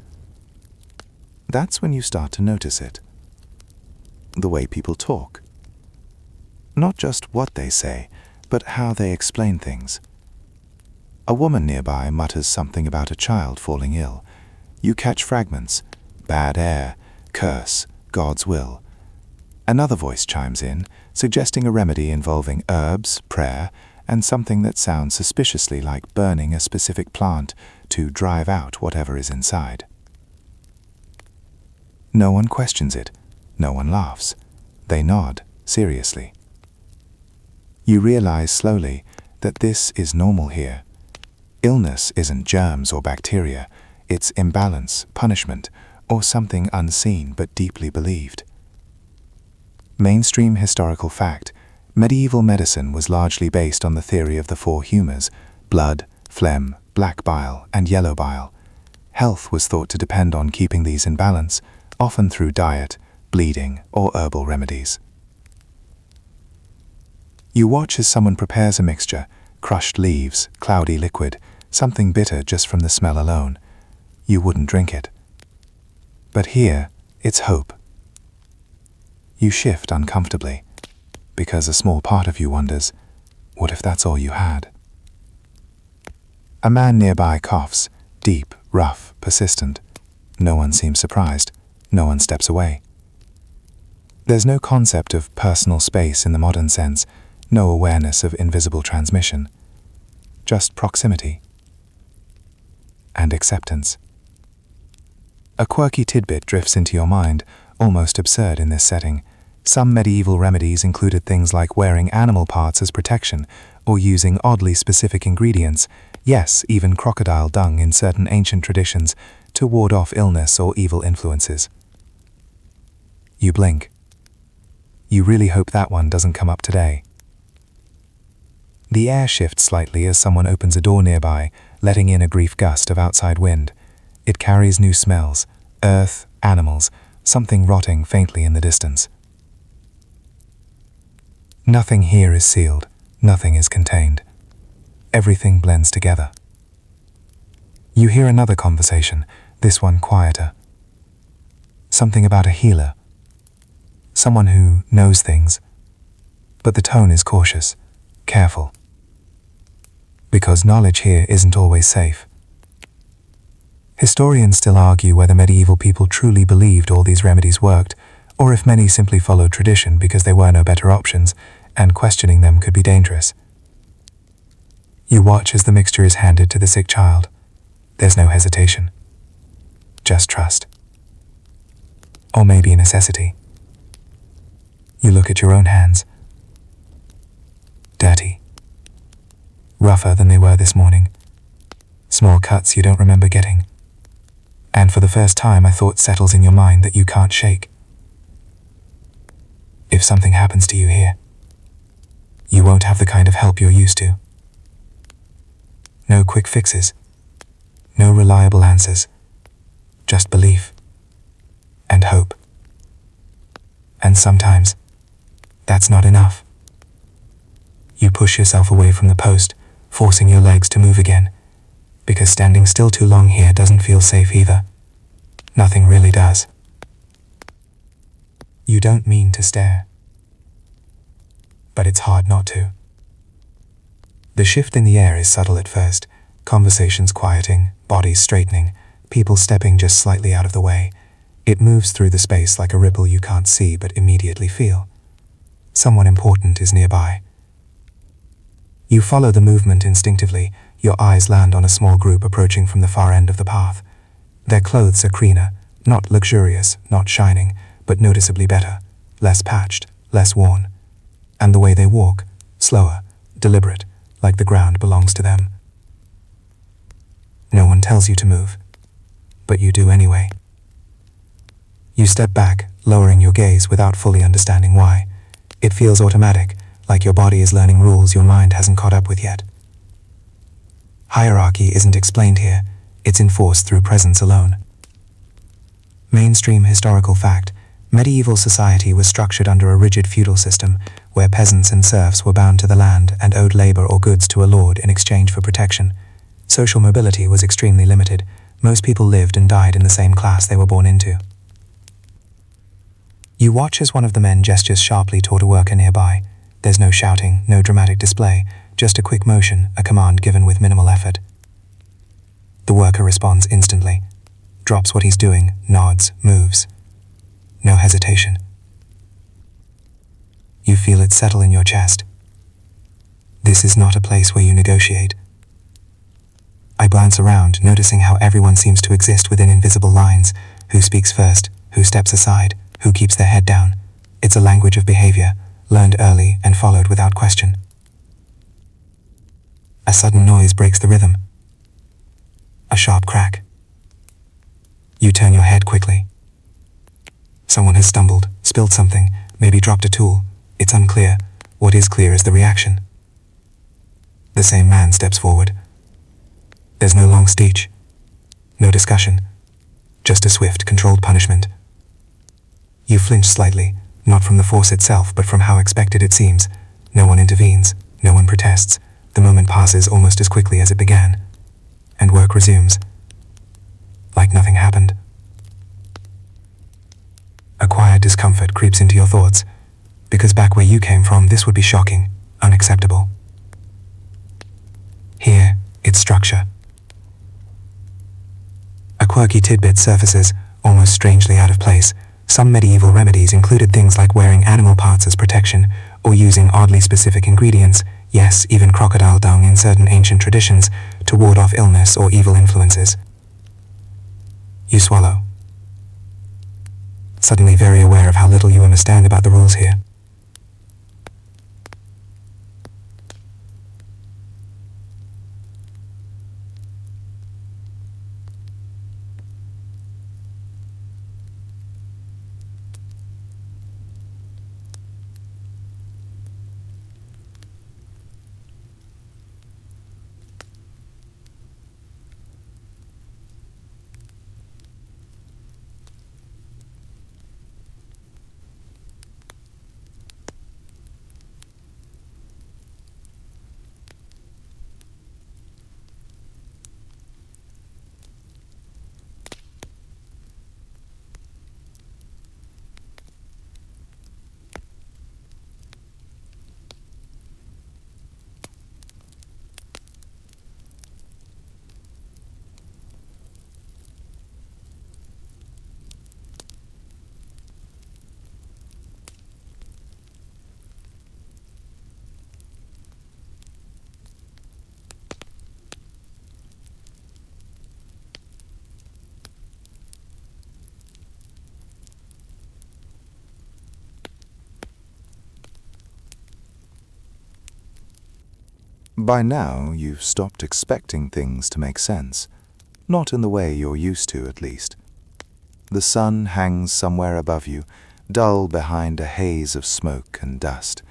That's when you start to notice it. The way people talk. Not just what they say, but how they explain things. A woman nearby mutters something about a child falling ill. You catch fragments: bad air, curse, God's will. Another voice chimes in, suggesting a remedy involving herbs, prayer, and something that sounds suspiciously like burning a specific plant to drive out whatever is inside. No one questions it. No one laughs. They nod, seriously. You realize slowly that this is normal here. Illness isn't germs or bacteria. It's imbalance, punishment, or something unseen but deeply believed. Mainstream historical fact: medieval medicine was largely based on the theory of the four humours: blood, phlegm, black bile, and yellow bile. Health was thought to depend on keeping these in balance, often through diet, bleeding, or herbal remedies. You watch as someone prepares a mixture: crushed leaves, cloudy liquid, something bitter just from the smell alone. You wouldn't drink it. But here, it's hope. You shift uncomfortably, because a small part of you wonders, what if that's all you had? A man nearby coughs, deep, rough, persistent. No one seems surprised. No one steps away. There's no concept of personal space in the modern sense, no awareness of invisible transmission. Just proximity. and acceptance. A quirky tidbit drifts into your mind, almost absurd in this setting. Some medieval remedies included things like wearing animal parts as protection, or using oddly specific ingredients, yes, even crocodile dung in certain ancient traditions, to ward off illness or evil influences. You blink. You really hope that one doesn't come up today. The air shifts slightly as someone opens a door nearby, letting in a brief gust of outside wind. It carries new smells, earth, animals, something rotting faintly in the distance. Nothing here is sealed, nothing is contained. Everything blends together. You hear another conversation, this one quieter. Something about a healer. Someone who knows things. But the tone is cautious, careful. Because knowledge here isn't always safe. Historians still argue whether medieval people truly believed all these remedies worked, or if many simply followed tradition because there were no better options, and questioning them could be dangerous. You watch as the mixture is handed to the sick child. There's no hesitation. Just trust. Or maybe a necessity. You look at your own hands. Dirty. Rougher than they were this morning. Small cuts you don't remember getting. And for the first time, a thought settles in your mind that you can't shake. If something happens to you here, you won't have the kind of help you're used to. No quick fixes. No reliable answers. Just belief. And hope. And sometimes, that's not enough. You push yourself away from the post, forcing your legs to move again, because standing still too long here doesn't feel safe either. Nothing really does. You don't mean to stare. But it's hard not to. The shift in the air is subtle at first, conversations quieting, bodies straightening, people stepping just slightly out of the way. It moves through the space like a ripple you can't see but immediately feel. Someone important is nearby. You follow the movement instinctively, your eyes land on a small group approaching from the far end of the path. Their clothes are cleaner, not luxurious, not shining, but noticeably better, less patched, less worn. And the way they walk, slower, deliberate, like the ground belongs to them. No one tells you to move, but you do anyway. You step back, lowering your gaze without fully understanding why. It feels automatic, like your body is learning rules your mind hasn't caught up with yet. Hierarchy isn't explained here, it's enforced through presence alone. Mainstream historical fact, medieval society was structured under a rigid feudal system where peasants and serfs were bound to the land and owed labor or goods to a lord in exchange for protection. Social mobility was extremely limited. Most people lived and died in the same class they were born into. You watch as one of the men gestures sharply toward a worker nearby. There's no shouting, no dramatic display, just a quick motion, a command given with minimal effort. The worker responds instantly, drops what he's doing, nods, moves. No hesitation. You feel it settle in your chest. This is not a place where you negotiate. I glance around, noticing how everyone seems to exist within invisible lines. Who speaks first, who steps aside, who keeps their head down. It's a language of behavior, learned early and followed without question. A sudden noise breaks the rhythm. A sharp crack. You turn your head quickly. Someone has stumbled, spilled something, maybe dropped a tool. It's unclear. What is clear is the reaction. The same man steps forward. There's no long speech. No discussion. Just a swift, controlled punishment. You flinch slightly, not from the force itself, but from how expected it seems. No one intervenes. No one protests. The moment passes almost as quickly as it began. And work resumes. Like nothing happened. A quiet discomfort creeps into your thoughts, because back where you came from, this would be shocking, unacceptable. Here, it's structure. A quirky tidbit surfaces, almost strangely out of place. Some medieval remedies included things like wearing animal parts as protection, or using oddly specific ingredients, yes, even crocodile dung in certain ancient traditions, to ward off illness or evil influences. You swallow, suddenly very aware of how little you understand about the rules here. By now, you've stopped expecting things to make sense. Not in the way you're used to, at least. The sun hangs somewhere above you, dull behind a haze of smoke and dust,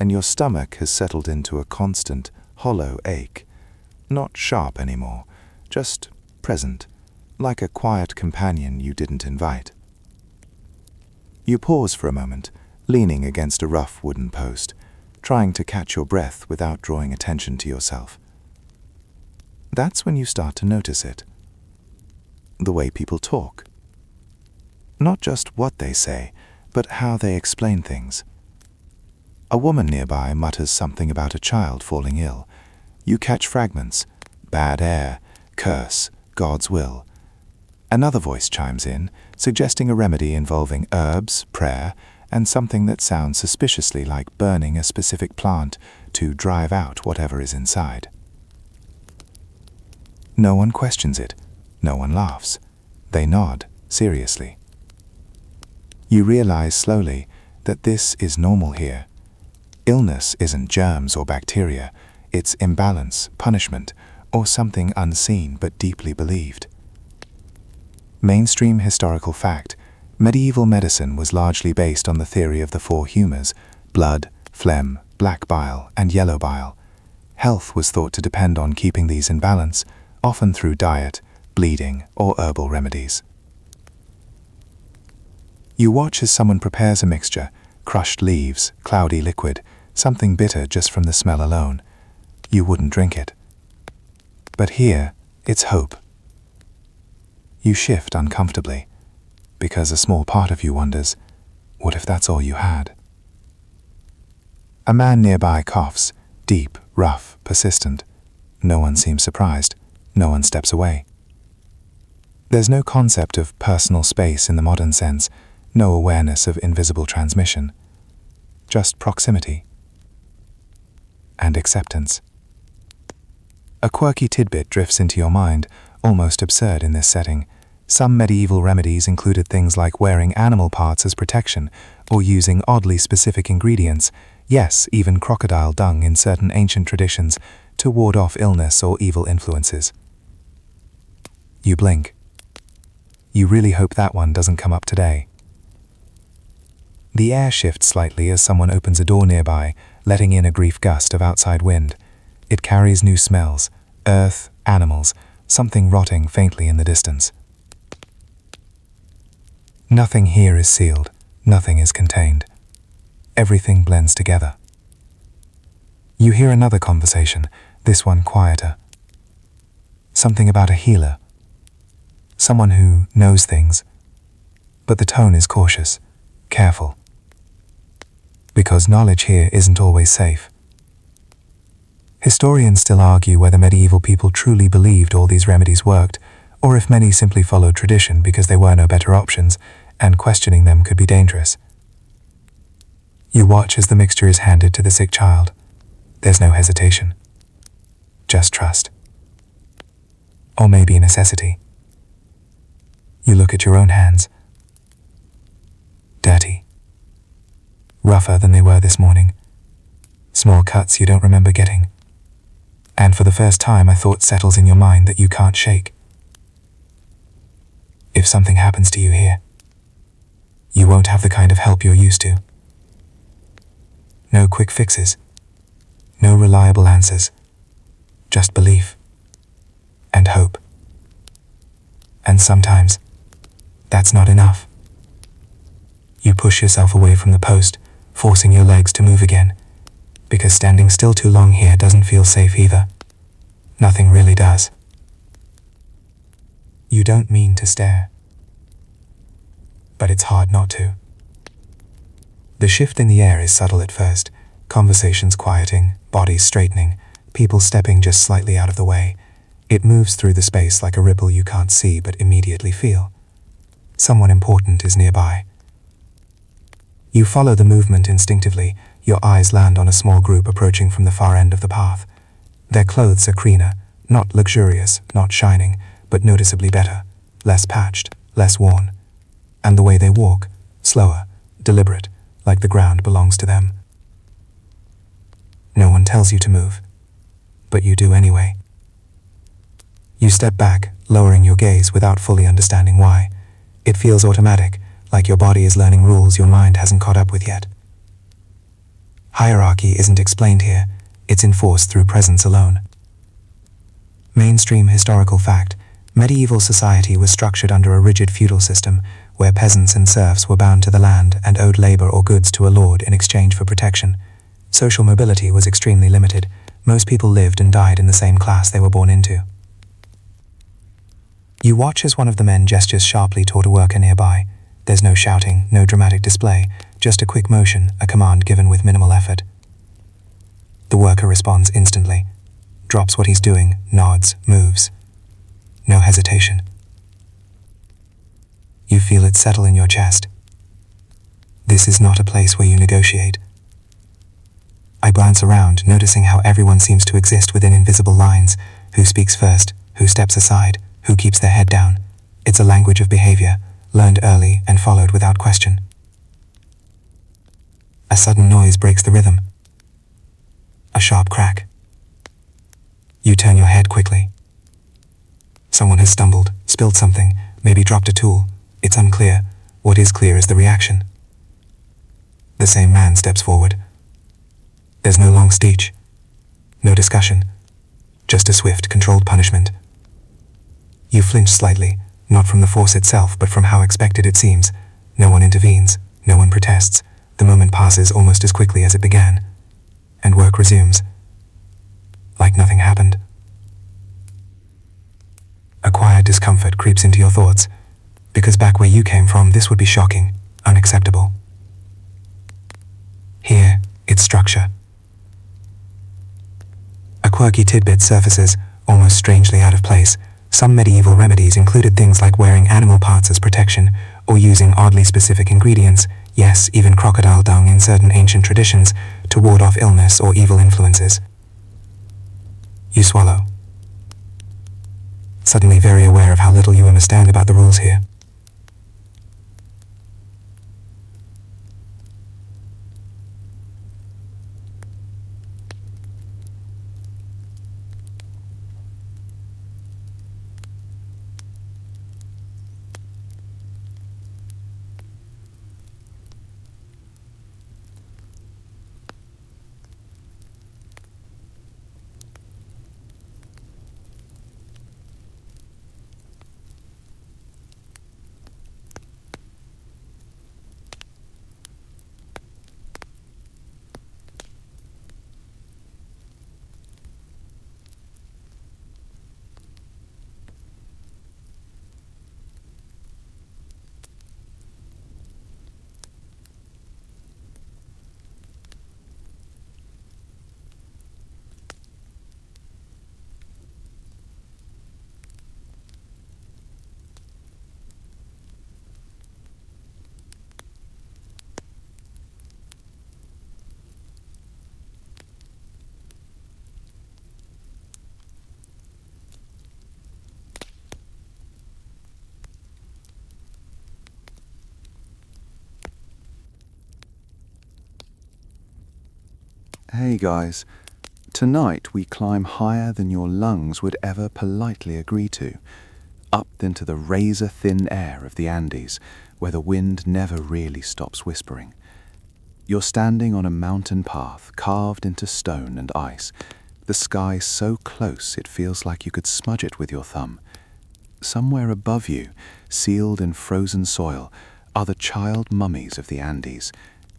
and your stomach has settled into a constant, hollow ache. Not sharp anymore, just present, like a quiet companion you didn't invite. You pause for a moment, leaning against a rough wooden post, trying to catch your breath without drawing attention to yourself. That's when you start to notice it. The way people talk. Not just what they say, but how they explain things. A woman nearby mutters something about a child falling ill. You catch fragments: bad air, curse, God's will. Another voice chimes in, suggesting a remedy involving herbs, prayer, and something that sounds suspiciously like burning a specific plant to drive out whatever is inside. No one questions it. No one laughs. They nod, seriously. You realize slowly that this is normal here. Illness isn't germs or bacteria. It's imbalance, punishment, or something unseen but deeply believed. Mainstream historical fact: medieval medicine was largely based on the theory of the four humours: blood, phlegm, black bile, and yellow bile. Health was thought to depend on keeping these in balance, often through diet, bleeding, or herbal remedies. You watch as someone prepares a mixture: crushed leaves, cloudy liquid, something bitter just from the smell alone. You wouldn't drink it. But here, it's hope. You shift uncomfortably, because a small part of you wonders, what if that's all you had? A man nearby coughs, deep, rough, persistent. No one seems surprised. No one steps away. There's no concept of personal space in the modern sense, no awareness of invisible transmission. Just proximity. And acceptance. A quirky tidbit drifts into your mind, almost absurd in this setting. Some medieval remedies included things like wearing animal parts as protection, or using oddly specific ingredients, yes, even crocodile dung in certain ancient traditions, to ward off illness or evil influences. You blink. You really hope that one doesn't come up today. The air shifts slightly as someone opens a door nearby, letting in a brief gust of outside wind. It carries new smells: earth, animals, something rotting faintly in the distance. Nothing here is sealed, nothing is contained. Everything blends together. You hear another conversation, this one quieter. Something about a healer. Someone who knows things. But the tone is cautious, careful. Because knowledge here isn't always safe. Historians still argue whether medieval people truly believed all these remedies worked, or if many simply followed tradition because there were no better options, and questioning them could be dangerous. You watch as the mixture is handed to the sick child. There's no hesitation. Just trust. Or maybe a necessity. You look at your own hands. Dirty. Rougher than they were this morning. Small cuts you don't remember getting. And for the first time a thought settles in your mind that you can't shake. If something happens to you here, you won't have the kind of help you're used to. No quick fixes. No reliable answers. Just belief. And hope. And sometimes, that's not enough. You push yourself away from the post, forcing your legs to move again, because standing still too long here doesn't feel safe either. Nothing really does. You don't mean to stare, but it's hard not to. The shift in the air is subtle at first, conversations quieting, bodies straightening, people stepping just slightly out of the way. It moves through the space like a ripple you can't see but immediately feel. Someone important is nearby. You follow the movement instinctively. Your eyes land on a small group approaching from the far end of the path. Their clothes are cleaner, not luxurious, not shining, but noticeably better, less patched, less worn. And the way they walk, slower, deliberate, like the ground belongs to them. No one tells you to move, but you do anyway. You step back, lowering your gaze without fully understanding why. It feels automatic, like your body is learning rules your mind hasn't caught up with yet. Hierarchy isn't explained here, it's enforced through presence alone. Mainstream historical fact, medieval society was structured under a rigid feudal system, where peasants and serfs were bound to the land and owed labor or goods to a lord in exchange for protection. Social mobility was extremely limited. Most people lived and died in the same class they were born into. You watch as one of the men gestures sharply toward a worker nearby. There's no shouting, no dramatic display, just a quick motion, a command given with minimal effort. The worker responds instantly, drops what he's doing, nods, moves. No hesitation. You feel it settle in your chest. This is not a place where you negotiate. I glance around, noticing how everyone seems to exist within invisible lines. Who speaks first, who steps aside, who keeps their head down. It's a language of behavior, learned early and followed without question. A sudden noise breaks the rhythm. A sharp crack. You turn your head quickly. Someone has stumbled, spilled something, maybe dropped a tool. It's unclear. What is clear is the reaction. The same man steps forward. There's no long speech. No discussion. Just a swift, controlled punishment. You flinch slightly, not from the force itself, but from how expected it seems. No one intervenes, no one protests. The moment passes almost as quickly as it began, and work resumes, like nothing happened. A quiet discomfort creeps into your thoughts, because back where you came from, this would be shocking, unacceptable. Here, it's structure. A quirky tidbit surfaces, almost strangely out of place. Some medieval remedies included things like wearing animal parts as protection, or using oddly specific ingredients, yes, even crocodile dung in certain ancient traditions, to ward off illness or evil influences. You swallow. Suddenly very aware of how little you understand about the rules here. Hey guys, tonight we climb higher than your lungs would ever politely agree to, up into the razor-thin air of the Andes, where the wind never really stops whispering. You're standing on a mountain path carved into stone and ice, the sky so close it feels like you could smudge it with your thumb. Somewhere above you, sealed in frozen soil, are the child mummies of the Andes,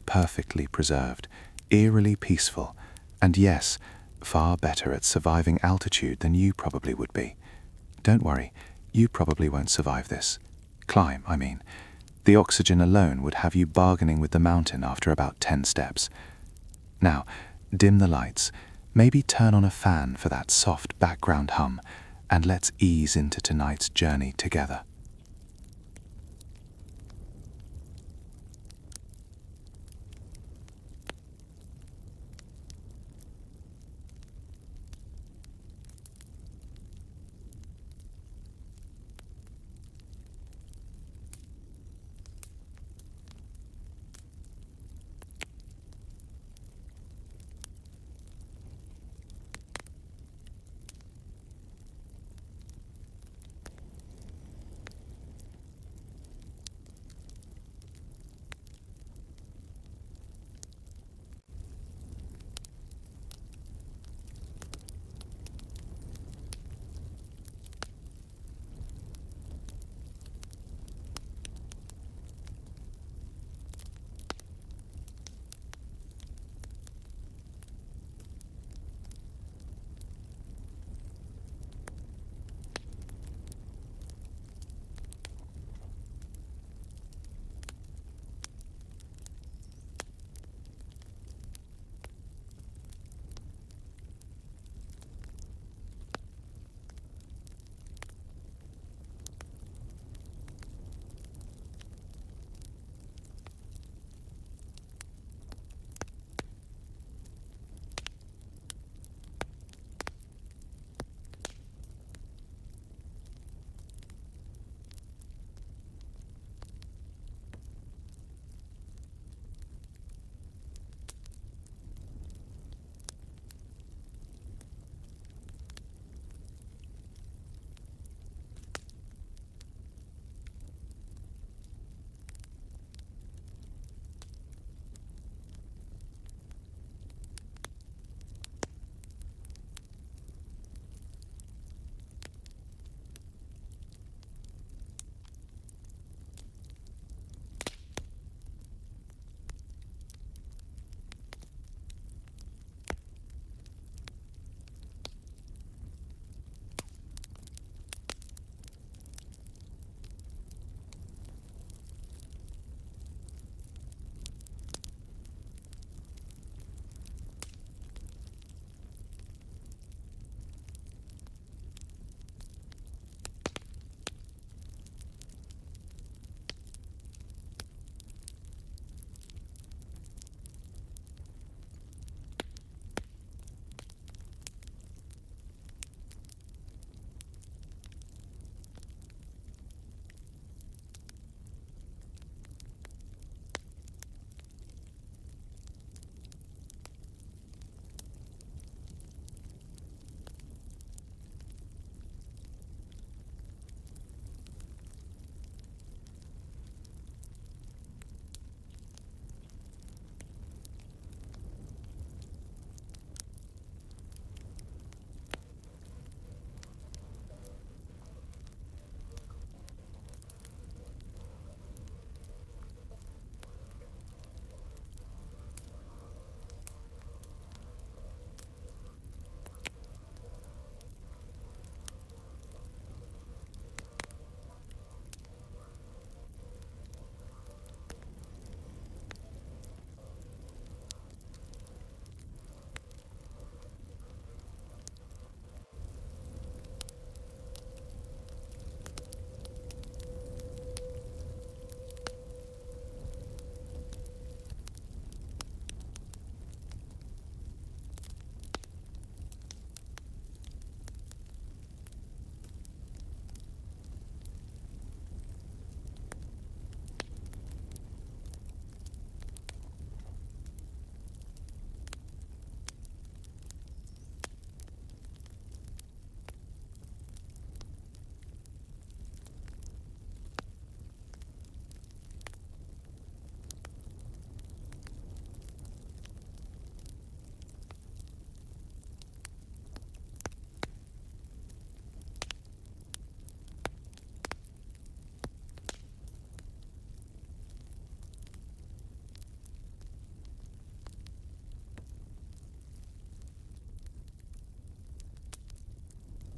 perfectly preserved, eerily peaceful, and yes, far better at surviving altitude than you probably would be. Don't worry, you probably won't survive this. Climb, I mean. The oxygen alone would have you bargaining with the mountain after about 10 steps. Now, dim the lights, maybe turn on a fan for that soft background hum, and let's ease into tonight's journey together.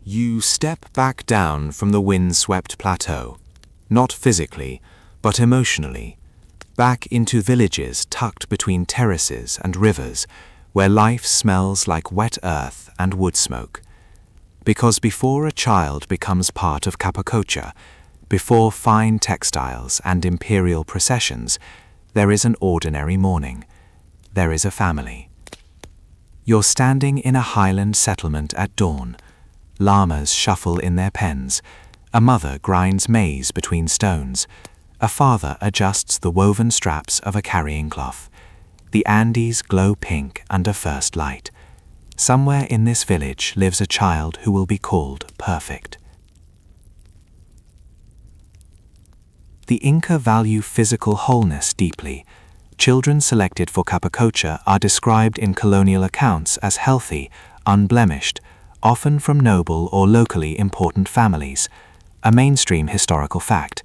You step back down from the wind-swept plateau, not physically, but emotionally, back into villages tucked between terraces and rivers, where life smells like wet earth and wood smoke. Because before a child becomes part of Capacocha, before fine textiles and imperial processions, there is an ordinary morning. There is a family. You're standing in a highland settlement at dawn. Llamas shuffle in their pens. A mother grinds maize between stones. A father adjusts the woven straps of a carrying cloth. The Andes glow pink under first light. Somewhere in this village lives a child who will be called perfect. The Inca value physical wholeness deeply. Children selected for Capacocha are described in colonial accounts as healthy, unblemished, often from noble or locally important families. A mainstream historical fact.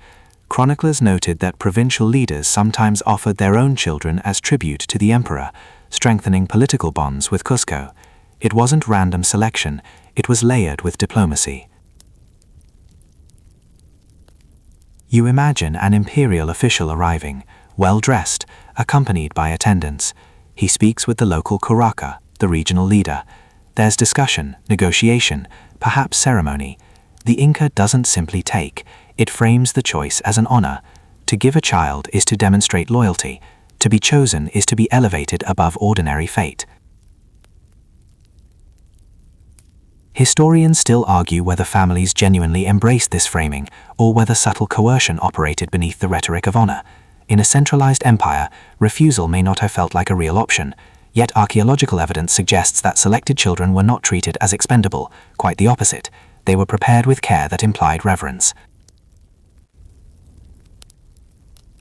Chroniclers noted that provincial leaders sometimes offered their own children as tribute to the emperor, strengthening political bonds with Cusco. It wasn't random selection, it was layered with diplomacy. You imagine an imperial official arriving, well-dressed, accompanied by attendants. He speaks with the local curaca, the regional leader. There's discussion, negotiation, perhaps ceremony. The Inca doesn't simply take, it frames the choice as an honor. To give a child is to demonstrate loyalty. To be chosen is to be elevated above ordinary fate. Historians still argue whether families genuinely embraced this framing, or whether subtle coercion operated beneath the rhetoric of honor. In a centralized empire, refusal may not have felt like a real option, yet archaeological evidence suggests that selected children were not treated as expendable, quite the opposite. They were prepared with care that implied reverence.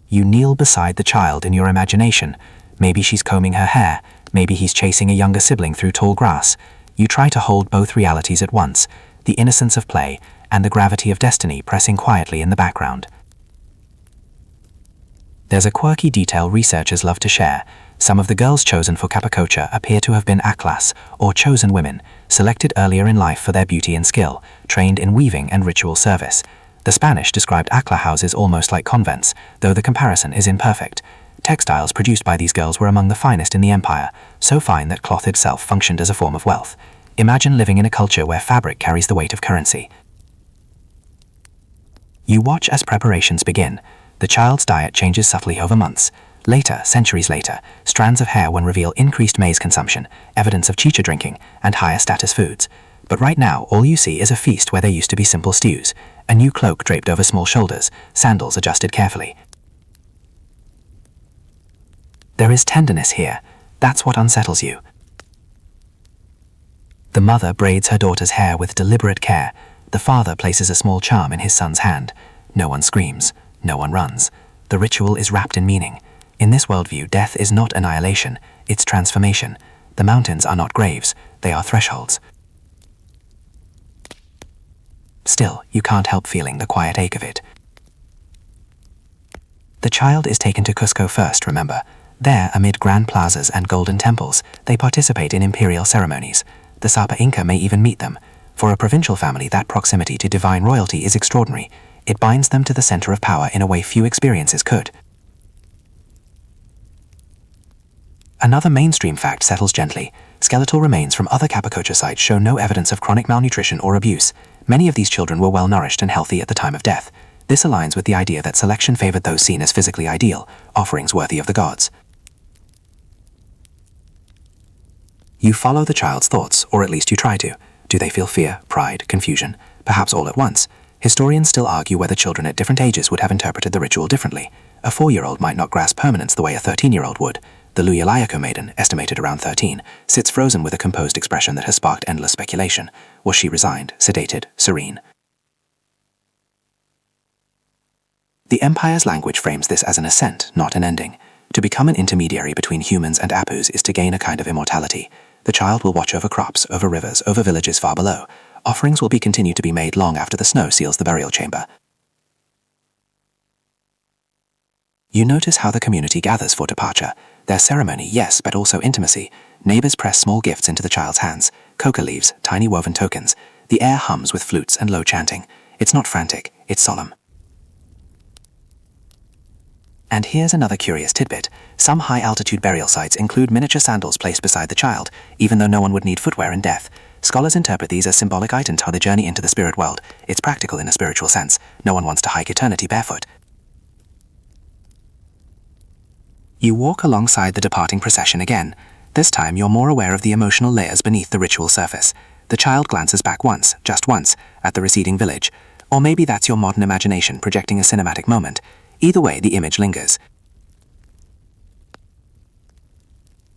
You kneel beside the child in your imagination. Maybe she's combing her hair, maybe he's chasing a younger sibling through tall grass. You try to hold both realities at once, the innocence of play and the gravity of destiny pressing quietly in the background. There's a quirky detail researchers love to share. Some of the girls chosen for Capacocha appear to have been aclas, or chosen women, selected earlier in life for their beauty and skill, trained in weaving and ritual service. The Spanish described acla houses almost like convents, though the comparison is imperfect. Textiles produced by these girls were among the finest in the empire, so fine that cloth itself functioned as a form of wealth. Imagine living in a culture where fabric carries the weight of currency. You watch as preparations begin. The child's diet changes subtly over months. Later, centuries later, strands of hair will reveal increased maize consumption, evidence of chicha drinking, and higher status foods. But right now, all you see is a feast where there used to be simple stews, a new cloak draped over small shoulders, sandals adjusted carefully. There is tenderness here. That's what unsettles you. The mother braids her daughter's hair with deliberate care. The father places a small charm in his son's hand. No one screams. No one runs. The ritual is wrapped in meaning. In this worldview, death is not annihilation, it's transformation. The mountains are not graves, they are thresholds. Still, you can't help feeling the quiet ache of it. The child is taken to Cusco first, remember. There, amid grand plazas and golden temples, they participate in imperial ceremonies. The Sapa Inca may even meet them. For a provincial family, that proximity to divine royalty is extraordinary. It binds them to the center of power in a way few experiences could. Another mainstream fact settles gently. Skeletal remains from other Capacocha sites show no evidence of chronic malnutrition or abuse. Many of these children were well-nourished and healthy at the time of death. This aligns with the idea that selection favored those seen as physically ideal, offerings worthy of the gods. You follow the child's thoughts, or at least you try to. Do they feel fear, pride, confusion, perhaps all at once? Historians still argue whether children at different ages would have interpreted the ritual differently. A 4-year-old might not grasp permanence the way a 13-year-old would. The Luyalayako maiden, estimated around 13, sits frozen with a composed expression that has sparked endless speculation. Was she resigned, sedated, serene? The Empire's language frames this as an ascent, not an ending. To become an intermediary between humans and Apus is to gain a kind of immortality. The child will watch over crops, over rivers, over villages far below. Offerings will be continued to be made long after the snow seals the burial chamber. You notice how the community gathers for departure. There's ceremony, yes, but also intimacy. Neighbors press small gifts into the child's hands. Coca leaves, tiny woven tokens. The air hums with flutes and low chanting. It's not frantic, it's solemn. And here's another curious tidbit. Some high-altitude burial sites include miniature sandals placed beside the child, even though no one would need footwear in death. Scholars interpret these as symbolic items for the journey into the spirit world. It's practical in a spiritual sense. No one wants to hike eternity barefoot. You walk alongside the departing procession again. This time you're more aware of the emotional layers beneath the ritual surface. The child glances back once, just once, at the receding village. Or maybe that's your modern imagination projecting a cinematic moment. Either way, the image lingers.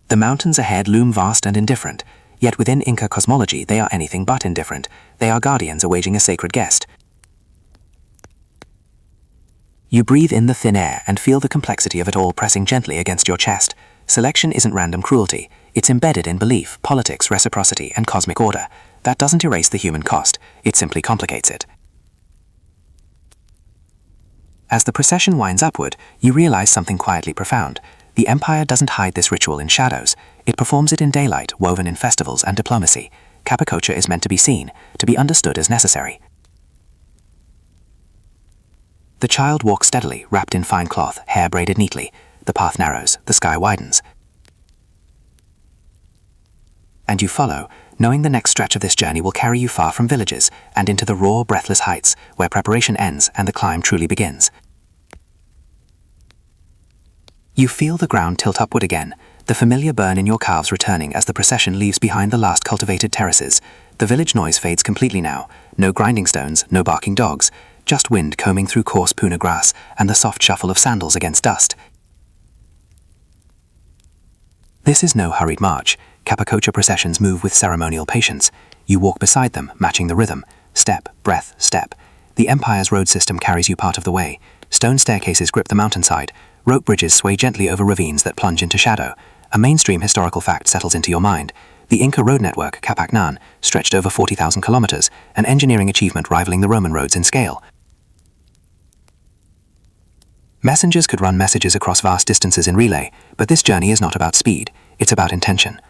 The mountains ahead loom vast and indifferent, yet within Inca cosmology they are anything but indifferent. They are guardians awaiting a sacred guest. You breathe in the thin air and feel the complexity of it all pressing gently against your chest. Selection isn't random cruelty. It's embedded in belief, politics, reciprocity, and cosmic order. That doesn't erase the human cost. It simply complicates it. As the procession winds upward, you realize something quietly profound. The Empire doesn't hide this ritual in shadows. It performs it in daylight, woven in festivals and diplomacy. Capacocha is meant to be seen, to be understood as necessary. The child walks steadily, wrapped in fine cloth, hair braided neatly. The path narrows, the sky widens. And you follow, knowing the next stretch of this journey will carry you far from villages and into the raw, breathless heights where preparation ends and the climb truly begins. You feel the ground tilt upward again, the familiar burn in your calves returning as the procession leaves behind the last cultivated terraces. The village noise fades completely now. No grinding stones, no barking dogs, just wind combing through coarse puna grass and the soft shuffle of sandals against dust. This is no hurried march. Capacocha processions move with ceremonial patience. You walk beside them, matching the rhythm. Step, breath, step. The Empire's road system carries you part of the way. Stone staircases grip the mountainside. Rope bridges sway gently over ravines that plunge into shadow. A mainstream historical fact settles into your mind. The Inca road network, Capacnan, stretched over 40,000 kilometers, an engineering achievement rivaling the Roman roads in scale. Messengers could run messages across vast distances in relay, but this journey is not about speed, it's about intention.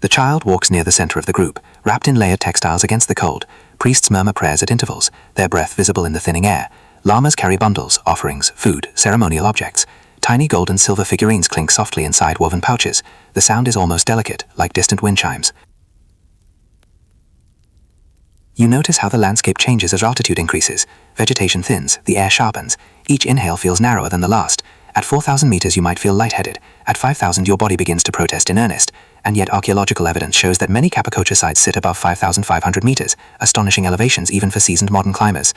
The child walks near the center of the group, wrapped in layered textiles against the cold. Priests murmur prayers at intervals, their breath visible in the thinning air. Lamas carry bundles, offerings, food, ceremonial objects. Tiny gold and silver figurines clink softly inside woven pouches. The sound is almost delicate, like distant wind chimes. You notice how the landscape changes as altitude increases. Vegetation thins, the air sharpens. Each inhale feels narrower than the last. At 4,000 meters you might feel lightheaded. At 5,000 your body begins to protest in earnest. And yet archaeological evidence shows that many Capacocha sites sit above 5,500 meters, astonishing elevations even for seasoned modern climbers.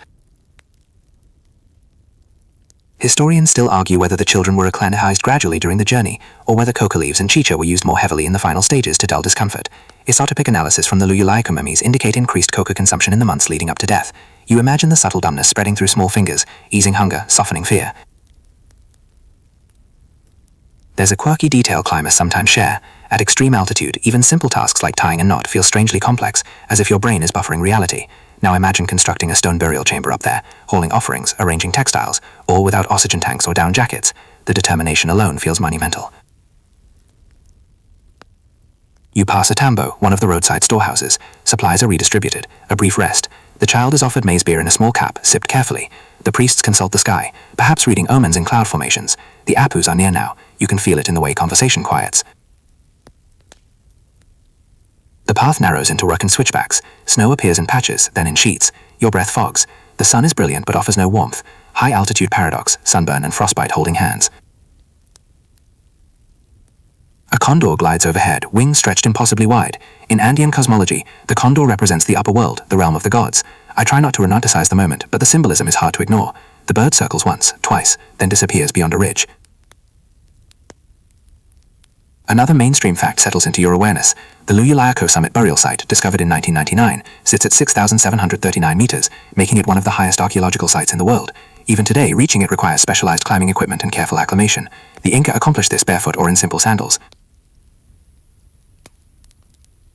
Historians still argue whether the children were acclimatized gradually during the journey, or whether coca leaves and chicha were used more heavily in the final stages to dull discomfort. Isotopic analysis from the Luyulaika mummies indicate increased coca consumption in the months leading up to death. You imagine the subtle dumbness spreading through small fingers, easing hunger, softening fear. There's a quirky detail climbers sometimes share. At extreme altitude, even simple tasks like tying a knot feel strangely complex, as if your brain is buffering reality. Now imagine constructing a stone burial chamber up there, hauling offerings, arranging textiles, all without oxygen tanks or down jackets. The determination alone feels monumental. You pass a tambo, one of the roadside storehouses. Supplies are redistributed. A brief rest. The child is offered maize beer in a small cap, sipped carefully. The priests consult the sky, perhaps reading omens in cloud formations. The apus are near now. You can feel it in the way conversation quiets. The path narrows into rugged switchbacks. Snow appears in patches, then in sheets. Your breath fogs. The sun is brilliant but offers no warmth. High-altitude paradox, sunburn and frostbite holding hands. A condor glides overhead, wings stretched impossibly wide. In Andean cosmology, the condor represents the upper world, the realm of the gods. I try not to romanticize the moment, but the symbolism is hard to ignore. The bird circles once, twice, then disappears beyond a ridge. Another mainstream fact settles into your awareness. The Luyulaika summit burial site, discovered in 1999, sits at 6,739 meters, making it one of the highest archaeological sites in the world. Even today, reaching it requires specialized climbing equipment and careful acclimation. The Inca accomplished this barefoot or in simple sandals.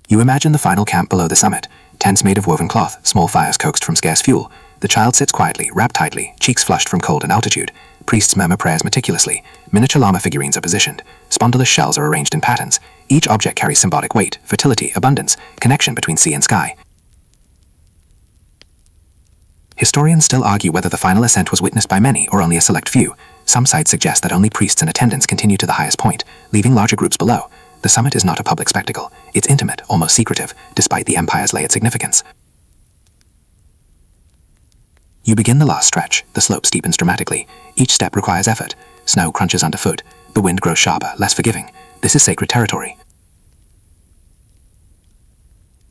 You imagine the final camp below the summit. Tents made of woven cloth, small fires coaxed from scarce fuel. The child sits quietly, wrapped tightly, cheeks flushed from cold and altitude. Priests murmur prayers meticulously. Miniature llama figurines are positioned. Spondylus shells are arranged in patterns. Each object carries symbolic weight, fertility, abundance, connection between sea and sky. Historians still argue whether the final ascent was witnessed by many or only a select few. Some sites suggest that only priests and attendants continue to the highest point, leaving larger groups below. The summit is not a public spectacle. It's intimate, almost secretive, despite the empire's layered significance. You begin the last stretch. The slope steepens dramatically. Each step requires effort. Snow crunches underfoot. The wind grows sharper, less forgiving. This is sacred territory.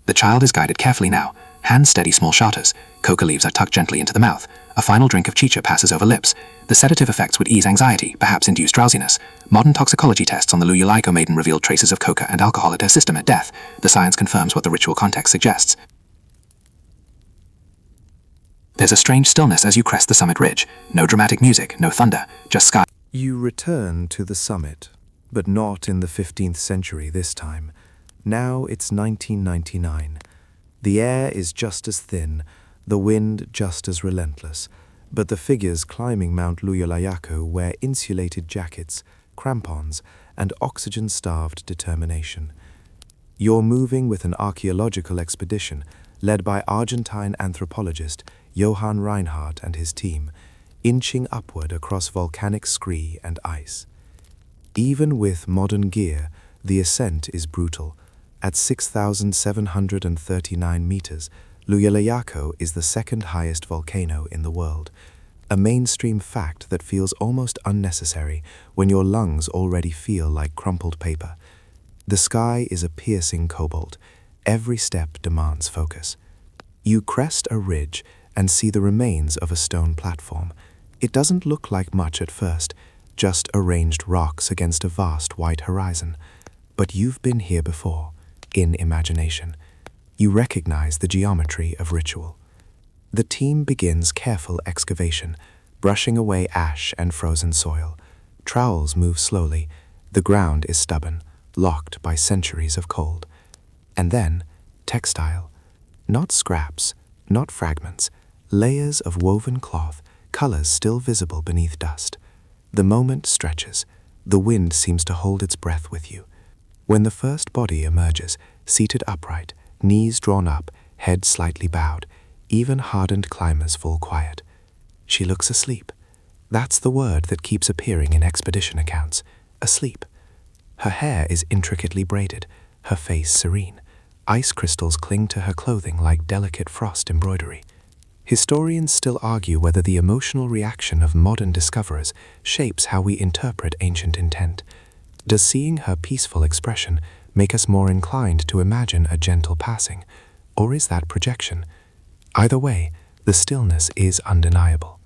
The child is guided carefully now. Hands steady small shatas. Coca leaves are tucked gently into the mouth. A final drink of chicha passes over lips. The sedative effects would ease anxiety, perhaps induce drowsiness. Modern toxicology tests on the Luyulaiko maiden revealed traces of coca and alcohol at her system at death. The science confirms what the ritual context suggests. There's a strange stillness as you crest the summit ridge. No dramatic music, no thunder, just sky. You return to the summit, but not in the 15th century this time. Now it's 1999. The air is just as thin, the wind just as relentless, but the figures climbing Mount Luyulaiko wear insulated jackets, crampons, and oxygen-starved determination. You're moving with an archaeological expedition led by Argentine anthropologist Johann Reinhardt and his team, inching upward across volcanic scree and ice. Even with modern gear, the ascent is brutal. At 6,739 meters, Luyulaiko is the second highest volcano in the world, a mainstream fact that feels almost unnecessary when your lungs already feel like crumpled paper. The sky is a piercing cobalt. Every step demands focus. You crest a ridge and see the remains of a stone platform. It doesn't look like much at first, just arranged rocks against a vast white horizon. But you've been here before, in imagination. You recognize the geometry of ritual. The team begins careful excavation, brushing away ash and frozen soil. Trowels move slowly. The ground is stubborn, locked by centuries of cold. And then, textile. Not scraps, not fragments, layers of woven cloth, colors still visible beneath dust. The moment stretches. The wind seems to hold its breath with you. When the first body emerges, seated upright, knees drawn up, head slightly bowed, even hardened climbers fall quiet. She looks asleep. That's the word that keeps appearing in expedition accounts. Asleep. Her hair is intricately braided, her face serene. Ice crystals cling to her clothing like delicate frost embroidery. Historians still argue whether the emotional reaction of modern discoverers shapes how we interpret ancient intent. Does seeing her peaceful expression make us more inclined to imagine a gentle passing, or is that projection? Either way, the stillness is undeniable.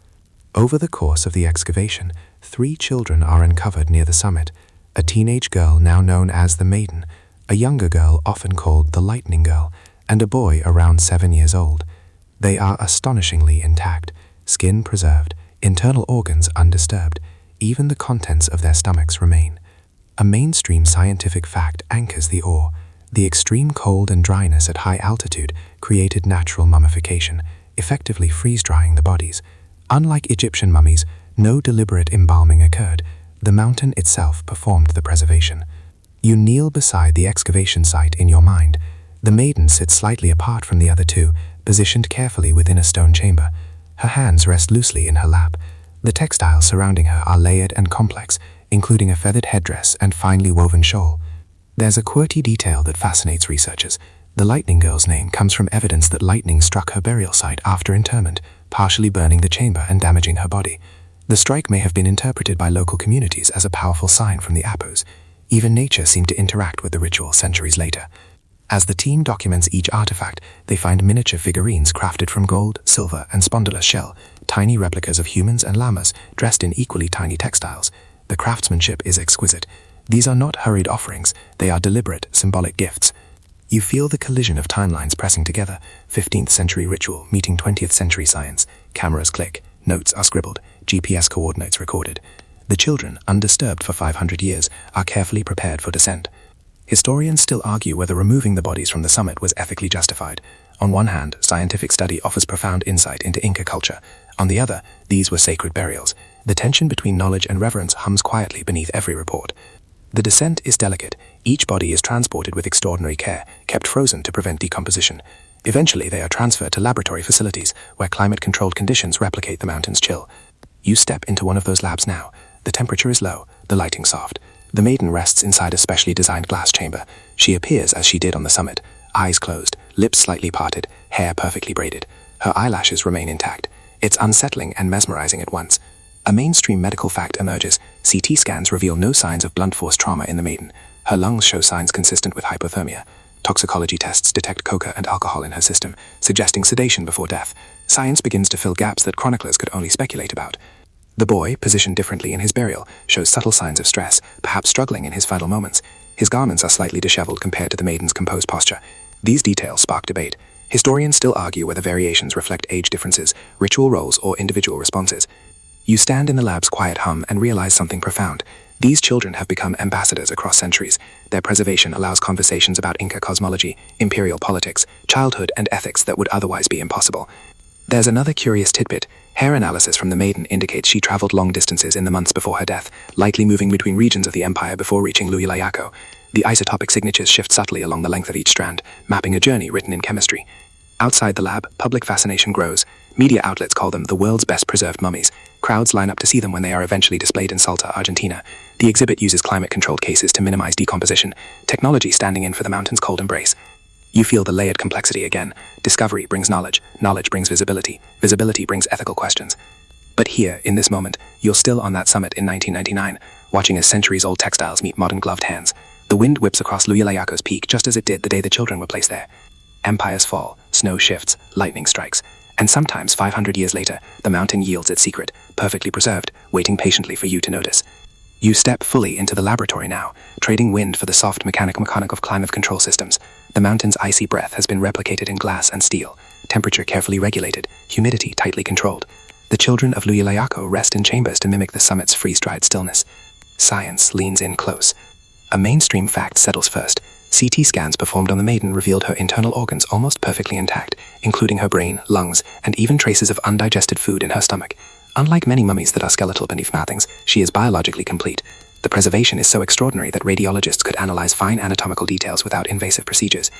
Over the course of the excavation, 3 children are uncovered near the summit: a teenage girl now known as the Maiden, a younger girl often called the Lightning Girl, and a boy around 7 years old. They are astonishingly intact, skin preserved, internal organs undisturbed. Even the contents of their stomachs remain. A mainstream scientific fact anchors the awe. The extreme cold and dryness at high altitude created natural mummification, effectively freeze-drying the bodies. Unlike Egyptian mummies, no deliberate embalming occurred. The mountain itself performed the preservation. You kneel beside the excavation site in your mind. The maiden sits slightly apart from the other 2, positioned carefully within a stone chamber. Her hands rest loosely in her lap. The textiles surrounding her are layered and complex, including a feathered headdress and finely woven shawl. There's a quirky detail that fascinates researchers. The Lightning Girl's name comes from evidence that lightning struck her burial site after interment, partially burning the chamber and damaging her body. The strike may have been interpreted by local communities as a powerful sign from the Apus. Even nature seemed to interact with the ritual centuries later. As the team documents each artifact, they find miniature figurines crafted from gold, silver, and spondylus shell, tiny replicas of humans and llamas dressed in equally tiny textiles. The craftsmanship is exquisite. These are not hurried offerings, they are deliberate, symbolic gifts. You feel the collision of timelines pressing together, 15th century ritual meeting 20th century science. Cameras click, notes are scribbled, GPS coordinates recorded. The children, undisturbed for 500 years, are carefully prepared for descent. Historians still argue whether removing the bodies from the summit was ethically justified. On one hand, scientific study offers profound insight into Inca culture. On the other, these were sacred burials. The tension between knowledge and reverence hums quietly beneath every report. The descent is delicate. Each body is transported with extraordinary care, kept frozen to prevent decomposition. Eventually, they are transferred to laboratory facilities, where climate-controlled conditions replicate the mountain's chill. You step into one of those labs now. The temperature is low, the lighting soft. The maiden rests inside a specially designed glass chamber. She appears as she did on the summit, eyes closed, lips slightly parted, hair perfectly braided. Her eyelashes remain intact. It's unsettling and mesmerizing at once. A mainstream medical fact emerges. CT scans reveal no signs of blunt force trauma in the maiden. Her lungs show signs consistent with hypothermia. Toxicology tests detect coca and alcohol in her system, suggesting sedation before death. Science begins to fill gaps that chroniclers could only speculate about. The boy, positioned differently in his burial, shows subtle signs of stress, perhaps struggling in his final moments. His garments are slightly disheveled compared to the maiden's composed posture. These details spark debate. Historians still argue whether variations reflect age differences, ritual roles, or individual responses. You stand in the lab's quiet hum and realize something profound. These children have become ambassadors across centuries. Their preservation allows conversations about Inca cosmology, imperial politics, childhood, and ethics that would otherwise be impossible. There's another curious tidbit. Hair analysis from the maiden indicates she traveled long distances in the months before her death, likely moving between regions of the empire before reaching Luyulayaco. The isotopic signatures shift subtly along the length of each strand, mapping a journey written in chemistry. Outside the lab, public fascination grows. Media outlets call them the world's best preserved mummies. Crowds line up to see them when they are eventually displayed in Salta, Argentina. The exhibit uses climate-controlled cases to minimize decomposition, technology standing in for the mountain's cold embrace. You feel the layered complexity again. Discovery brings knowledge, knowledge brings visibility, visibility brings ethical questions. But here, in this moment, you're still on that summit in 1999, watching as centuries-old textiles meet modern gloved hands. The wind whips across Luyulayaco's peak just as it did the day the children were placed there. Empires fall, snow shifts, lightning strikes. And sometimes 500 years later, the mountain yields its secret, perfectly preserved, waiting patiently for you to notice. You step fully into the laboratory now, trading wind for the soft mechanic of climate control systems. The mountain's icy breath has been replicated in glass and steel, temperature carefully regulated, humidity tightly controlled. The children of Luyulayaco rest in chambers to mimic the summit's freeze-dried stillness. Science leans in close. A mainstream fact settles first. CT scans performed on the maiden revealed her internal organs almost perfectly intact, including her brain, lungs, and even traces of undigested food in her stomach. Unlike many mummies that are skeletal beneath mattings, she is biologically complete. The preservation is so extraordinary that radiologists could analyze fine anatomical details without invasive procedures.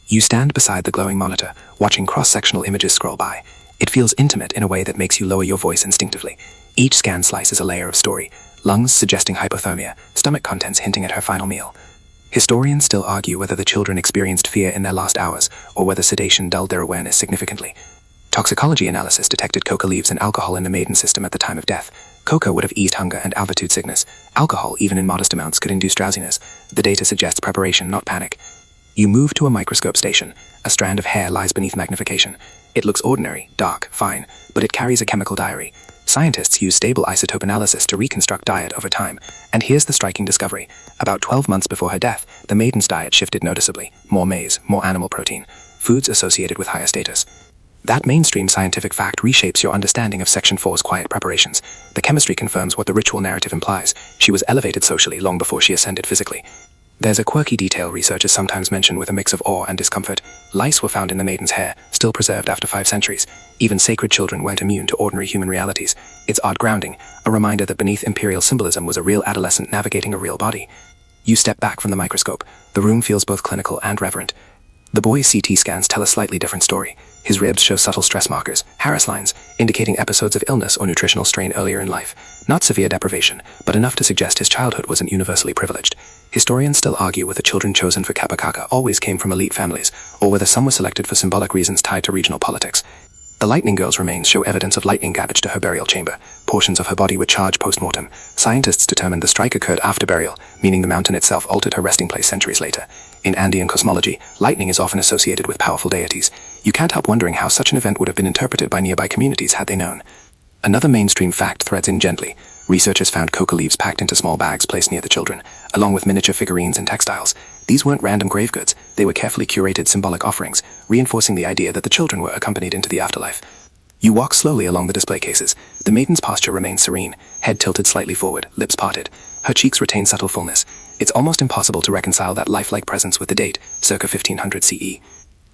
You stand beside the glowing monitor, watching cross-sectional images scroll by. It feels intimate in a way that makes you lower your voice instinctively. Each scan slices a layer of story, lungs suggesting hypothermia, stomach contents hinting at her final meal. Historians still argue whether the children experienced fear in their last hours, or whether sedation dulled their awareness significantly. Toxicology analysis detected coca leaves and alcohol in the maiden system at the time of death. Coca would have eased hunger and altitude sickness. Alcohol, even in modest amounts, could induce drowsiness. The data suggests preparation, not panic. You move to a microscope station. A strand of hair lies beneath magnification. It looks ordinary, dark, fine, but it carries a chemical diary. Scientists use stable isotope analysis to reconstruct diet over time. And here's the striking discovery. About 12 months before her death, the maiden's diet shifted noticeably. More maize, more animal protein, foods associated with higher status. That mainstream scientific fact reshapes your understanding of Section 4's quiet preparations. The chemistry confirms what the ritual narrative implies. She was elevated socially long before she ascended physically. There's a quirky detail researchers sometimes mention with a mix of awe and discomfort. Lice were found in the maiden's hair, still preserved after 5 centuries. Even sacred children weren't immune to ordinary human realities. It's odd grounding, a reminder that beneath imperial symbolism was a real adolescent navigating a real body. You step back from the microscope. The room feels both clinical and reverent. The boy's CT scans tell a slightly different story. His ribs show subtle stress markers, Harris lines, indicating episodes of illness or nutritional strain earlier in life. Not severe deprivation, but enough to suggest his childhood wasn't universally privileged. Historians still argue whether children chosen for Kapakaka always came from elite families, or whether some were selected for symbolic reasons tied to regional politics. The Lightning Girl's remains show evidence of lightning damage to her burial chamber. Portions of her body were charged post-mortem. Scientists determined the strike occurred after burial, meaning the mountain itself altered her resting place centuries later. In Andean cosmology, lightning is often associated with powerful deities. You can't help wondering how such an event would have been interpreted by nearby communities had they known. Another mainstream fact threads in gently. Researchers found coca leaves packed into small bags placed near the children, along with miniature figurines and textiles. These weren't random grave goods, they were carefully curated symbolic offerings, reinforcing the idea that the children were accompanied into the afterlife. You walk slowly along the display cases. The maiden's posture remains serene, head tilted slightly forward, lips parted. Her cheeks retain subtle fullness. It's almost impossible to reconcile that lifelike presence with the date, circa 1500 CE.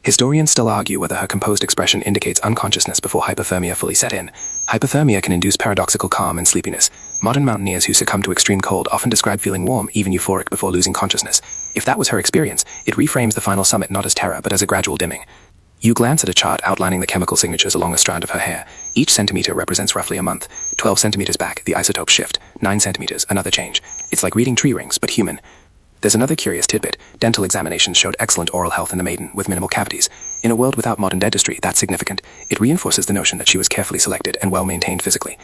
Historians still argue whether her composed expression indicates unconsciousness before hypothermia fully set in. Hypothermia can induce paradoxical calm and sleepiness. Modern mountaineers who succumb to extreme cold often describe feeling warm, even euphoric, before losing consciousness. If that was her experience, it reframes the final summit not as terror but as a gradual dimming. You glance at a chart outlining the chemical signatures along a strand of her hair. Each centimeter represents roughly a month. 12 centimeters back, the isotopes shift. 9 centimeters, another change. It's like reading tree rings, but human. There's another curious tidbit. Dental examinations showed excellent oral health in the maiden, with minimal cavities. In a world without modern dentistry that's significant, it reinforces the notion that she was carefully selected and well-maintained physically.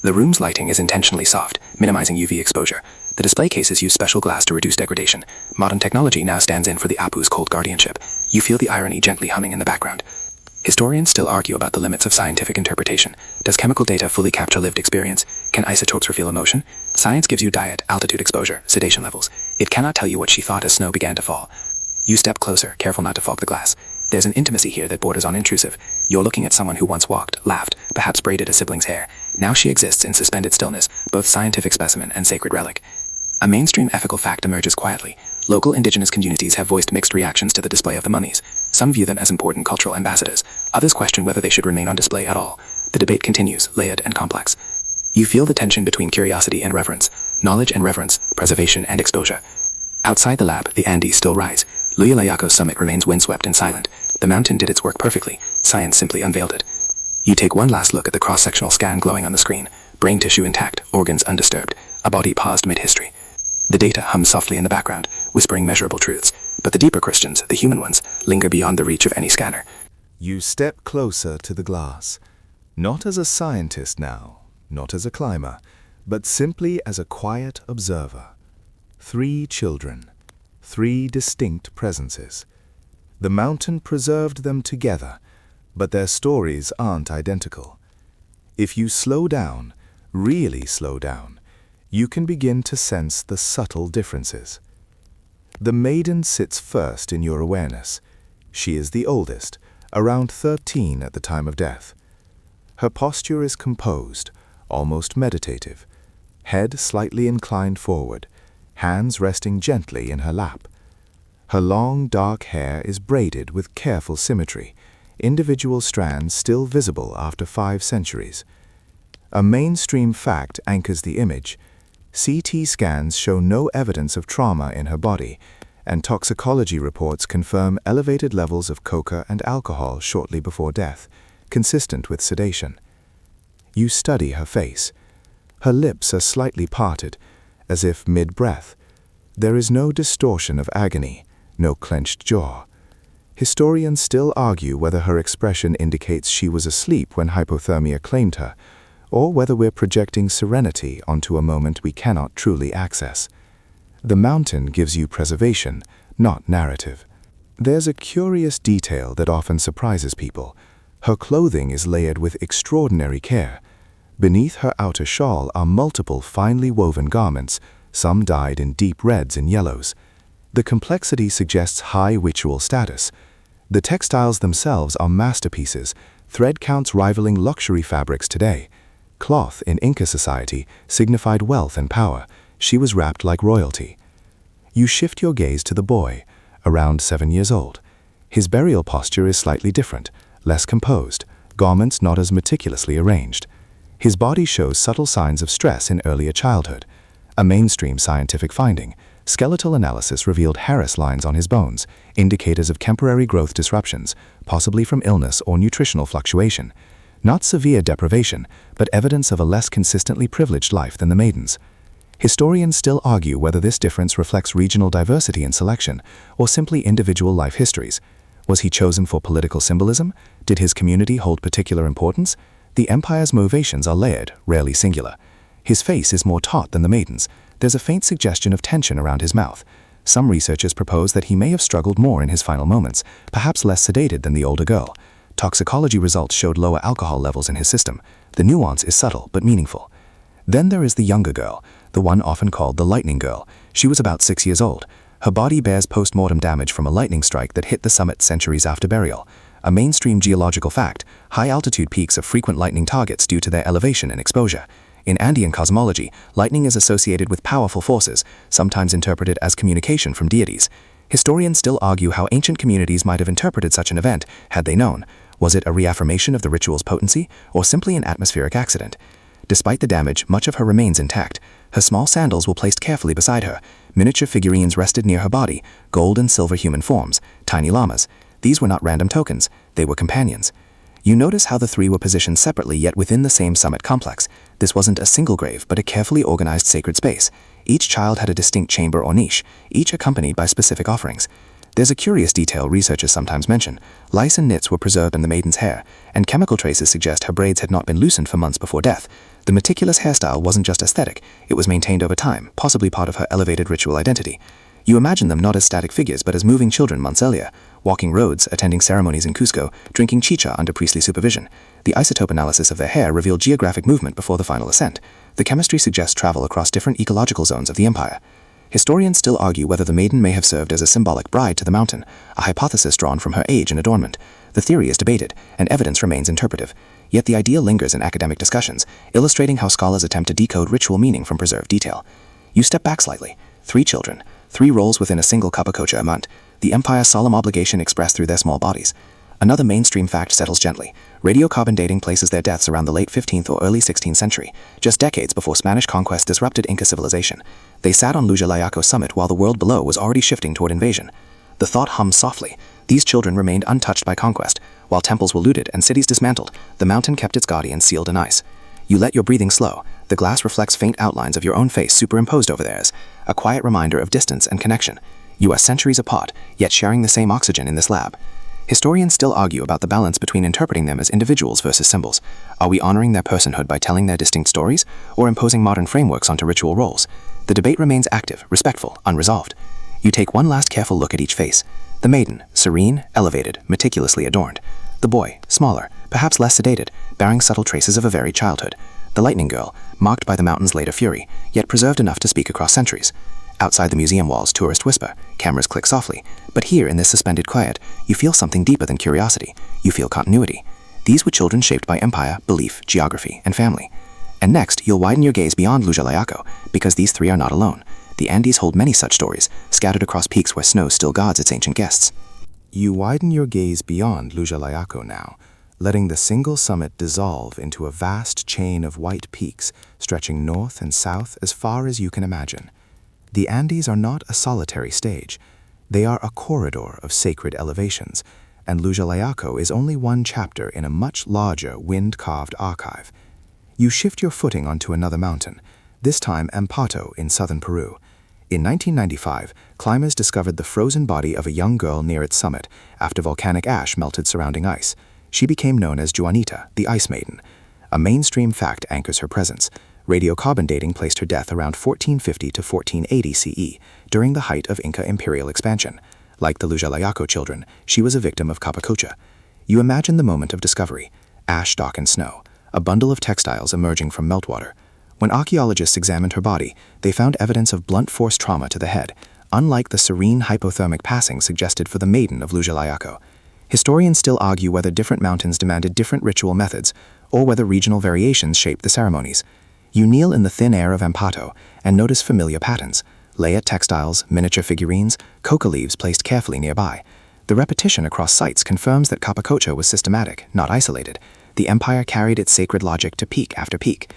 The room's lighting is intentionally soft, minimizing UV exposure. The display cases use special glass to reduce degradation. Modern technology now stands in for the Apu's cold guardianship. You feel the irony gently humming in the background. Historians still argue about the limits of scientific interpretation. Does chemical data fully capture lived experience? Can isotopes reveal emotion? Science gives you diet, altitude exposure, sedation levels. It cannot tell you what she thought as snow began to fall. You step closer, careful not to fog the glass. There's an intimacy here that borders on intrusive. You're looking at someone who once walked, laughed, perhaps braided a sibling's hair. Now she exists in suspended stillness, both scientific specimen and sacred relic. A mainstream ethical fact emerges quietly. Local indigenous communities have voiced mixed reactions to the display of the mummies. Some view them as important cultural ambassadors. Others question whether they should remain on display at all. The debate continues, layered and complex. You feel the tension between curiosity and reverence, knowledge and reverence, preservation and exposure. Outside the lab, the Andes still rise. Luyalayaco's summit remains windswept and silent. The mountain did its work perfectly. Science simply unveiled it. You take one last look at the cross-sectional scan glowing on the screen. Brain tissue intact, organs undisturbed, a body paused mid-history. The data hums softly in the background, whispering measurable truths. But the deeper questions, the human ones, linger beyond the reach of any scanner. You step closer to the glass, not as a scientist now, not as a climber, but simply as a quiet observer. 3 children, 3 distinct presences. The mountain preserved them together, but their stories aren't identical. If you slow down, really slow down, you can begin to sense the subtle differences. The maiden sits first in your awareness. She is the oldest, around 13 at the time of death. Her posture is composed, almost meditative, head slightly inclined forward, hands resting gently in her lap. Her long, dark hair is braided with careful symmetry, individual strands still visible after 5 centuries. A mainstream fact anchors the image. CT scans show no evidence of trauma in her body, and toxicology reports confirm elevated levels of coca and alcohol shortly before death, consistent with sedation. You study her face. Her lips are slightly parted, as if mid-breath. There is no distortion of agony, no clenched jaw. Historians still argue whether her expression indicates she was asleep when hypothermia claimed her, or whether we're projecting serenity onto a moment we cannot truly access. The mountain gives you preservation, not narrative. There's a curious detail that often surprises people. Her clothing is layered with extraordinary care. Beneath her outer shawl are multiple finely woven garments, some dyed in deep reds and yellows. The complexity suggests high ritual status. The textiles themselves are masterpieces, thread counts rivaling luxury fabrics today. Cloth in Inca society signified wealth and power. She was wrapped like royalty. You shift your gaze to the boy, around 7 years old. His burial posture is slightly different, less composed, garments not as meticulously arranged. His body shows subtle signs of stress in earlier childhood. A mainstream scientific finding, skeletal analysis revealed Harris lines on his bones, indicators of temporary growth disruptions, possibly from illness or nutritional fluctuation. Not severe deprivation, but evidence of a less consistently privileged life than the maiden's. Historians still argue whether this difference reflects regional diversity in selection, or simply individual life histories. Was he chosen for political symbolism? Did his community hold particular importance? The empire's motivations are layered, rarely singular. His face is more taut than the maiden's. There's a faint suggestion of tension around his mouth. Some researchers propose that he may have struggled more in his final moments, perhaps less sedated than the older girl. Toxicology results showed lower alcohol levels in his system. The nuance is subtle but meaningful. Then there is the younger girl, the one often called the lightning girl. She was about 6 years old. Her body bears post-mortem damage from a lightning strike that hit the summit centuries after burial. A mainstream geological fact, high-altitude peaks are frequent lightning targets due to their elevation and exposure. In Andean cosmology, lightning is associated with powerful forces, sometimes interpreted as communication from deities. Historians still argue how ancient communities might have interpreted such an event had they known. Was it a reaffirmation of the ritual's potency, or simply an atmospheric accident? Despite the damage, much of her remains intact. Her small sandals were placed carefully beside her. Miniature figurines rested near her body, gold and silver human forms, tiny llamas. These were not random tokens, they were companions. You notice how the three were positioned separately yet within the same summit complex. This wasn't a single grave, but a carefully organized sacred space. Each child had a distinct chamber or niche, each accompanied by specific offerings. There's a curious detail researchers sometimes mention. Lice and nits were preserved in the maiden's hair, and chemical traces suggest her braids had not been loosened for months before death. The meticulous hairstyle wasn't just aesthetic, it was maintained over time, possibly part of her elevated ritual identity. You imagine them not as static figures but as moving children months earlier, walking roads, attending ceremonies in Cusco, drinking chicha under priestly supervision. The isotope analysis of their hair revealed geographic movement before the final ascent. The chemistry suggests travel across different ecological zones of the empire. Historians still argue whether the maiden may have served as a symbolic bride to the mountain, a hypothesis drawn from her age and adornment. The theory is debated, and evidence remains interpretive. Yet the idea lingers in academic discussions, illustrating how scholars attempt to decode ritual meaning from preserved detail. You step back slightly. 3 children, 3 roles within a single Capacocha amount, the empire's solemn obligation expressed through their small bodies. Another mainstream fact settles gently. Radiocarbon dating places their deaths around the late 15th or early 16th century, just decades before Spanish conquest disrupted Inca civilization. They sat on Lujalayaco summit while the world below was already shifting toward invasion. The thought hums softly. These children remained untouched by conquest. While temples were looted and cities dismantled, the mountain kept its guardians sealed in ice. You let your breathing slow. The glass reflects faint outlines of your own face superimposed over theirs, a quiet reminder of distance and connection. You are centuries apart, yet sharing the same oxygen in this lab. Historians still argue about the balance between interpreting them as individuals versus symbols. Are we honoring their personhood by telling their distinct stories, or imposing modern frameworks onto ritual roles? The debate remains active, respectful, unresolved. You take one last careful look at each face. The maiden, serene, elevated, meticulously adorned. The boy, smaller, perhaps less sedated, bearing subtle traces of a varied childhood. The lightning girl, marked by the mountain's later fury, yet preserved enough to speak across centuries. Outside the museum walls, tourists whisper, cameras click softly. But here, in this suspended quiet, you feel something deeper than curiosity. You feel continuity. These were children shaped by empire, belief, geography, and family. And next, you'll widen your gaze beyond Lujalayaco, because these 3 are not alone. The Andes hold many such stories, scattered across peaks where snow still guards its ancient guests. You widen your gaze beyond Lujalayaco now, letting the single summit dissolve into a vast chain of white peaks stretching north and south as far as you can imagine. The Andes are not a solitary stage. They are a corridor of sacred elevations, and Lujalayaco is only one chapter in a much larger wind-carved archive. You shift your footing onto another mountain, this time Ampato in southern Peru. In 1995, climbers discovered the frozen body of a young girl near its summit after volcanic ash melted surrounding ice. She became known as Juanita, the Ice Maiden. A mainstream fact anchors her presence. Radiocarbon dating placed her death around 1450 to 1480 CE, during the height of Inca imperial expansion. Like the Lujalayaco children, she was a victim of Capacocha. You imagine the moment of discovery: ash, darkened snow, a bundle of textiles emerging from meltwater. When archaeologists examined her body, they found evidence of blunt force trauma to the head, unlike the serene hypothermic passing suggested for the maiden of Lujalayaco. Historians still argue whether different mountains demanded different ritual methods, or whether regional variations shaped the ceremonies. You kneel in the thin air of Ampato and notice familiar patterns: layette textiles, miniature figurines, coca leaves placed carefully nearby. The repetition across sites confirms that Capacocha was systematic, not isolated. The empire carried its sacred logic to peak after peak.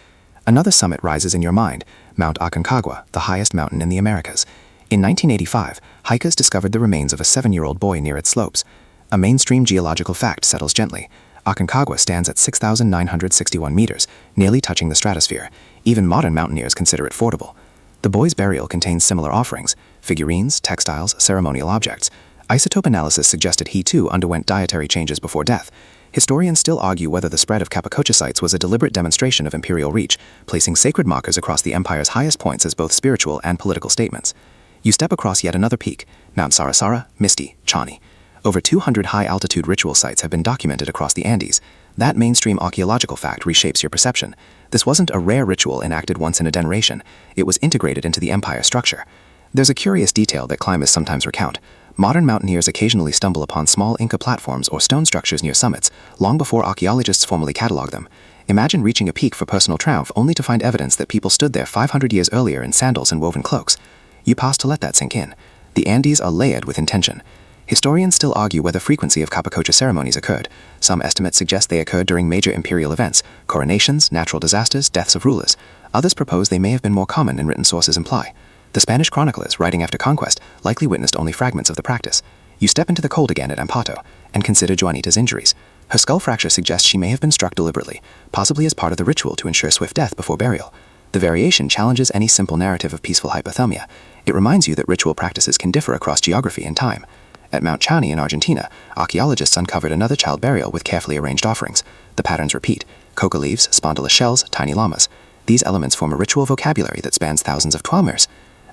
Another summit rises in your mind: Mount Aconcagua, the highest mountain in the Americas. In 1985, hikers discovered the remains of a 7-year-old boy near its slopes. A mainstream geological fact settles gently. Aconcagua stands at 6,961 meters, nearly touching the stratosphere. Even modern mountaineers consider it fordable. The boy's burial contains similar offerings: figurines, textiles, ceremonial objects. Isotope analysis suggested he too underwent dietary changes before death. Historians still argue whether the spread of Capacocha sites was a deliberate demonstration of imperial reach, placing sacred markers across the empire's highest points as both spiritual and political statements. You step across yet another peak: Mount Sarasara, Misti, Chani. Over 200 high-altitude ritual sites have been documented across the Andes. That mainstream archaeological fact reshapes your perception. This wasn't a rare ritual enacted once in a generation. It was integrated into the empire structure. There's a curious detail that climbers sometimes recount. Modern mountaineers occasionally stumble upon small Inca platforms or stone structures near summits, long before archaeologists formally catalog them. Imagine reaching a peak for personal triumph only to find evidence that people stood there 500 years earlier in sandals and woven cloaks. You pause to let that sink in. The Andes are layered with intention. Historians still argue whether frequency of Capacocha ceremonies occurred. Some estimates suggest they occurred during major imperial events, coronations, natural disasters, deaths of rulers. Others propose they may have been more common than written sources imply. The Spanish chroniclers, writing after conquest, likely witnessed only fragments of the practice. You step into the cold again at Ampato, and consider Juanita's injuries. Her skull fracture suggests she may have been struck deliberately, possibly as part of the ritual to ensure swift death before burial. The variation challenges any simple narrative of peaceful hypothermia. It reminds you that ritual practices can differ across geography and time. At Mount Chani in Argentina, archaeologists uncovered another child burial with carefully arranged offerings. The patterns repeat: coca leaves, spondylus shells, tiny llamas. These elements form a ritual vocabulary that spans thousands of kilometers.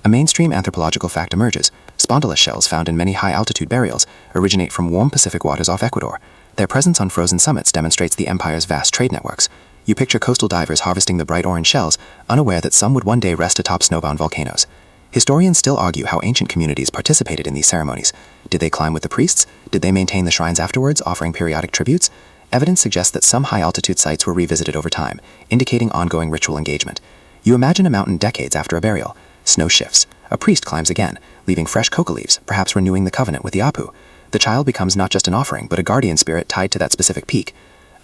A mainstream anthropological fact emerges. Spondylus shells found in many high-altitude burials originate from warm Pacific waters off Ecuador. Their presence on frozen summits demonstrates the empire's vast trade networks. You picture coastal divers harvesting the bright orange shells, unaware that some would one day rest atop snowbound volcanoes. Historians still argue how ancient communities participated in these ceremonies. Did they climb with the priests? Did they maintain the shrines afterwards, offering periodic tributes? Evidence suggests that some high-altitude sites were revisited over time, indicating ongoing ritual engagement. You imagine a mountain decades after a burial. Snow shifts. A priest climbs again, leaving fresh coca leaves, perhaps renewing the covenant with the Apu. The child becomes not just an offering, but a guardian spirit tied to that specific peak.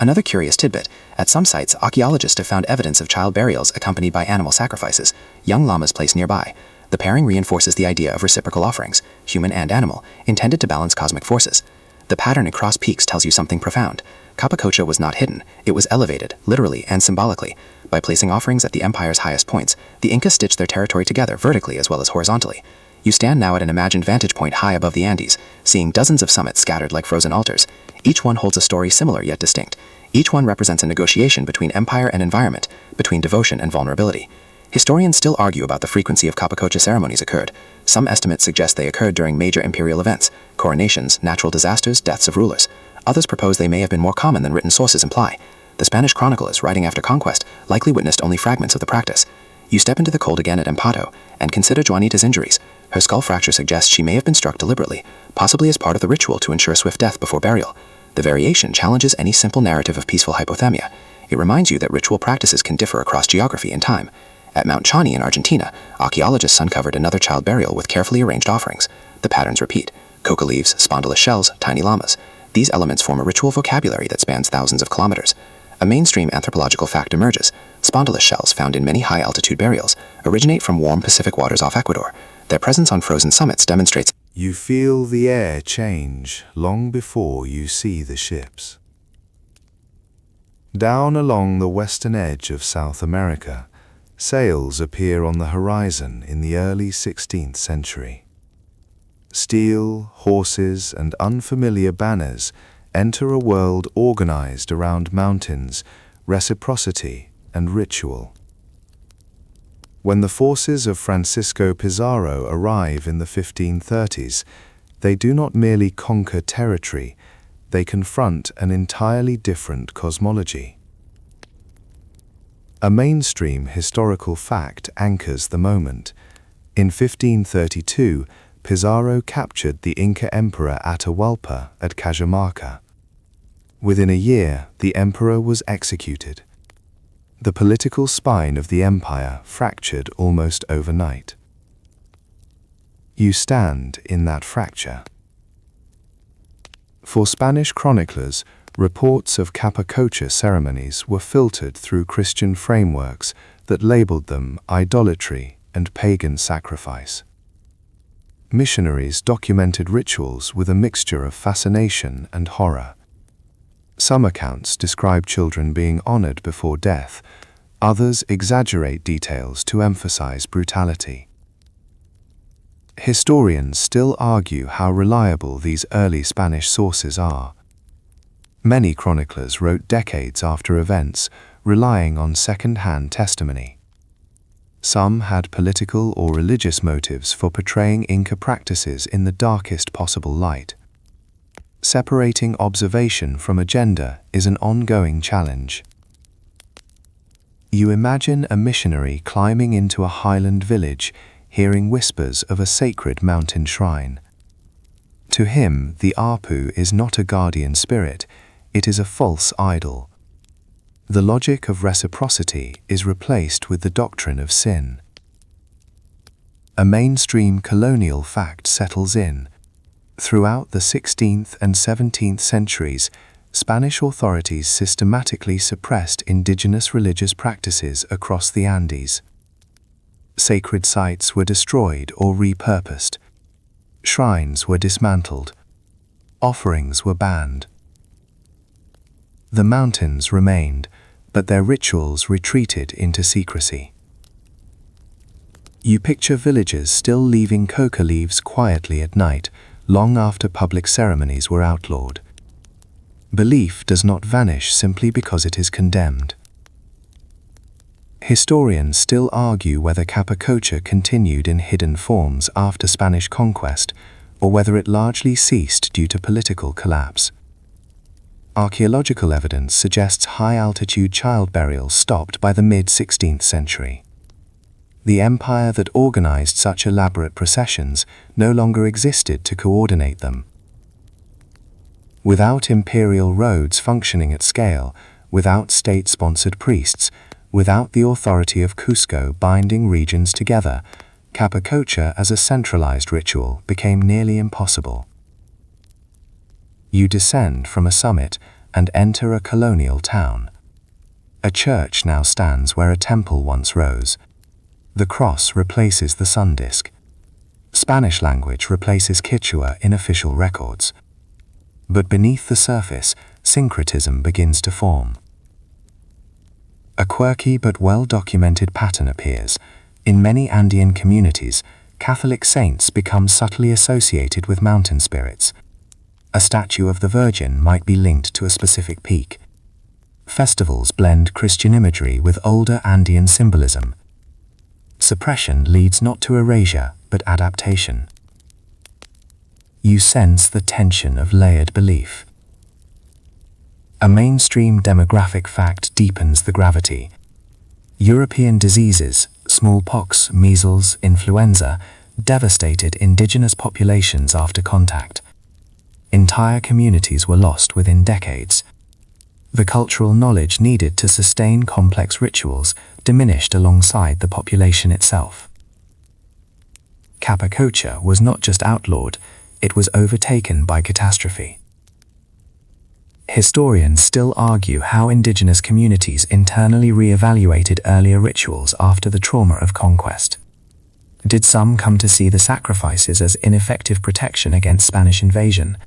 Another curious tidbit: at some sites, archaeologists have found evidence of child burials accompanied by animal sacrifices, young llamas placed nearby. The pairing reinforces the idea of reciprocal offerings, human and animal, intended to balance cosmic forces. The pattern across peaks tells you something profound. Capacocha was not hidden, it was elevated, literally and symbolically. By placing offerings at the empire's highest points, the Incas stitched their territory together vertically as well as horizontally. You stand now at an imagined vantage point high above the Andes, seeing dozens of summits scattered like frozen altars. Each one holds a story similar yet distinct. Each one represents a negotiation between empire and environment, between devotion and vulnerability. Historians still argue about the frequency of Capacocha ceremonies occurred. Some estimates suggest they occurred during major imperial events, coronations, natural disasters, deaths of rulers. Others propose they may have been more common than written sources imply. The Spanish chroniclers, writing after conquest, likely witnessed only fragments of the practice. You step into the cold again at Ampato, and consider Juanita's injuries. Her skull fracture suggests she may have been struck deliberately, possibly as part of the ritual to ensure swift death before burial. The variation challenges any simple narrative of peaceful hypothermia. It reminds you that ritual practices can differ across geography and time. At Mount Chani in Argentina, archaeologists uncovered another child burial with carefully arranged offerings. The patterns repeat: coca leaves, spondylus shells, tiny llamas. These elements form a ritual vocabulary that spans thousands of kilometers. A mainstream anthropological fact emerges. Spondylus shells found in many high-altitude burials originate from warm Pacific waters off Ecuador. Their presence on frozen summits demonstrates You feel the air change long before you see the ships. Down along the western edge of South America, sails appear on the horizon in the early 16th century. Steel, horses, and unfamiliar banners enter a world organized around mountains, reciprocity, and ritual. When the forces of Francisco Pizarro arrive in the 1530s, they do not merely conquer territory, they confront an entirely different cosmology. A mainstream historical fact anchors the moment. In 1532, Pizarro captured the Inca emperor Atahualpa at Cajamarca. Within a year, the emperor was executed. The political spine of the empire fractured almost overnight. You stand in that fracture. For Spanish chroniclers, reports of Capacocha ceremonies were filtered through Christian frameworks that labeled them idolatry and pagan sacrifice. Missionaries documented rituals with a mixture of fascination and horror. Some accounts describe children being honored before death, others exaggerate details to emphasize brutality. Historians still argue how reliable these early Spanish sources are. Many chroniclers wrote decades after events, relying on second-hand testimony. Some had political or religious motives for portraying Inca practices in the darkest possible light. Separating observation from agenda is an ongoing challenge. You imagine a missionary climbing into a highland village, hearing whispers of a sacred mountain shrine. To him, the Apu is not a guardian spirit, it is a false idol. The logic of reciprocity is replaced with the doctrine of sin. A mainstream colonial fact settles in. Throughout the 16th and 17th centuries, Spanish authorities systematically suppressed indigenous religious practices across the Andes. Sacred sites were destroyed or repurposed. Shrines were dismantled. Offerings were banned. The mountains remained, but their rituals retreated into secrecy. You picture villagers still leaving coca leaves quietly at night, long after public ceremonies were outlawed. Belief does not vanish simply because it is condemned. Historians still argue whether Capacocha continued in hidden forms after Spanish conquest, or whether it largely ceased due to political collapse. Archaeological evidence suggests high-altitude child burials stopped by the mid-16th century. The empire that organized such elaborate processions no longer existed to coordinate them. Without imperial roads functioning at scale, without state-sponsored priests, without the authority of Cusco binding regions together, Capacocha as a centralized ritual became nearly impossible. You descend from a summit and enter a colonial town. A church now stands where a temple once rose. The cross replaces the sun disk. Spanish language replaces Quechua in official records. But beneath the surface, syncretism begins to form. A quirky but well-documented pattern appears. In many Andean communities, Catholic saints become subtly associated with mountain spirits. A statue of the Virgin might be linked to a specific peak. Festivals blend Christian imagery with older Andean symbolism. Suppression leads not to erasure, but adaptation. You sense the tension of layered belief. A mainstream demographic fact deepens the gravity. European diseases, smallpox, measles, influenza, devastated indigenous populations after contact. Entire communities were lost within decades. The cultural knowledge needed to sustain complex rituals diminished alongside the population itself. Capacocha was not just outlawed, it was overtaken by catastrophe. Historians still argue how indigenous communities internally re-evaluated earlier rituals after the trauma of conquest. Did some come to see the sacrifices as ineffective protection against Spanish invasion?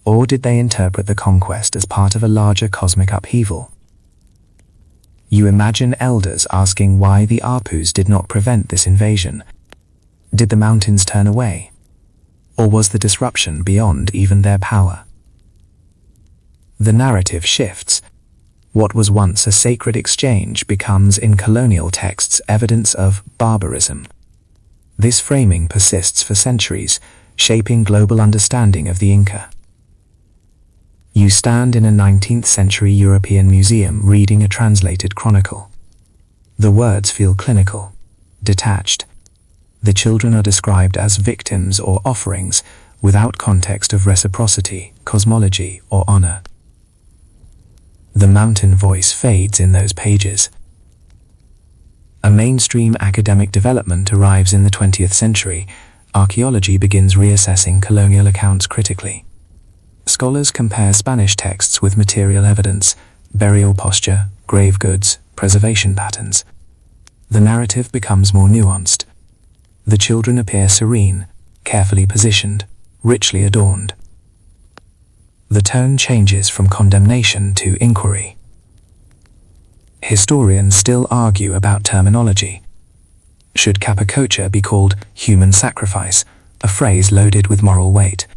Or did they interpret the conquest as part of a larger cosmic upheaval? You imagine elders asking why the Apus did not prevent this invasion. Did the mountains turn away? Or was the disruption beyond even their power? The narrative shifts. What was once a sacred exchange becomes in colonial texts evidence of barbarism. This framing persists for centuries, shaping global understanding of the Inca. You stand in a 19th century European museum reading a translated chronicle. The words feel clinical, detached. The children are described as victims or offerings, without context of reciprocity, cosmology, or honor. The mountain voice fades in those pages. A mainstream academic development arrives in the 20th century. Archaeology begins reassessing colonial accounts critically. Scholars compare Spanish texts with material evidence, burial posture, grave goods, preservation patterns. The narrative becomes more nuanced. The children appear serene, carefully positioned, richly adorned. The tone changes from condemnation to inquiry. Historians still argue about terminology. Should Capacocha be called human sacrifice, a phrase loaded with moral weight?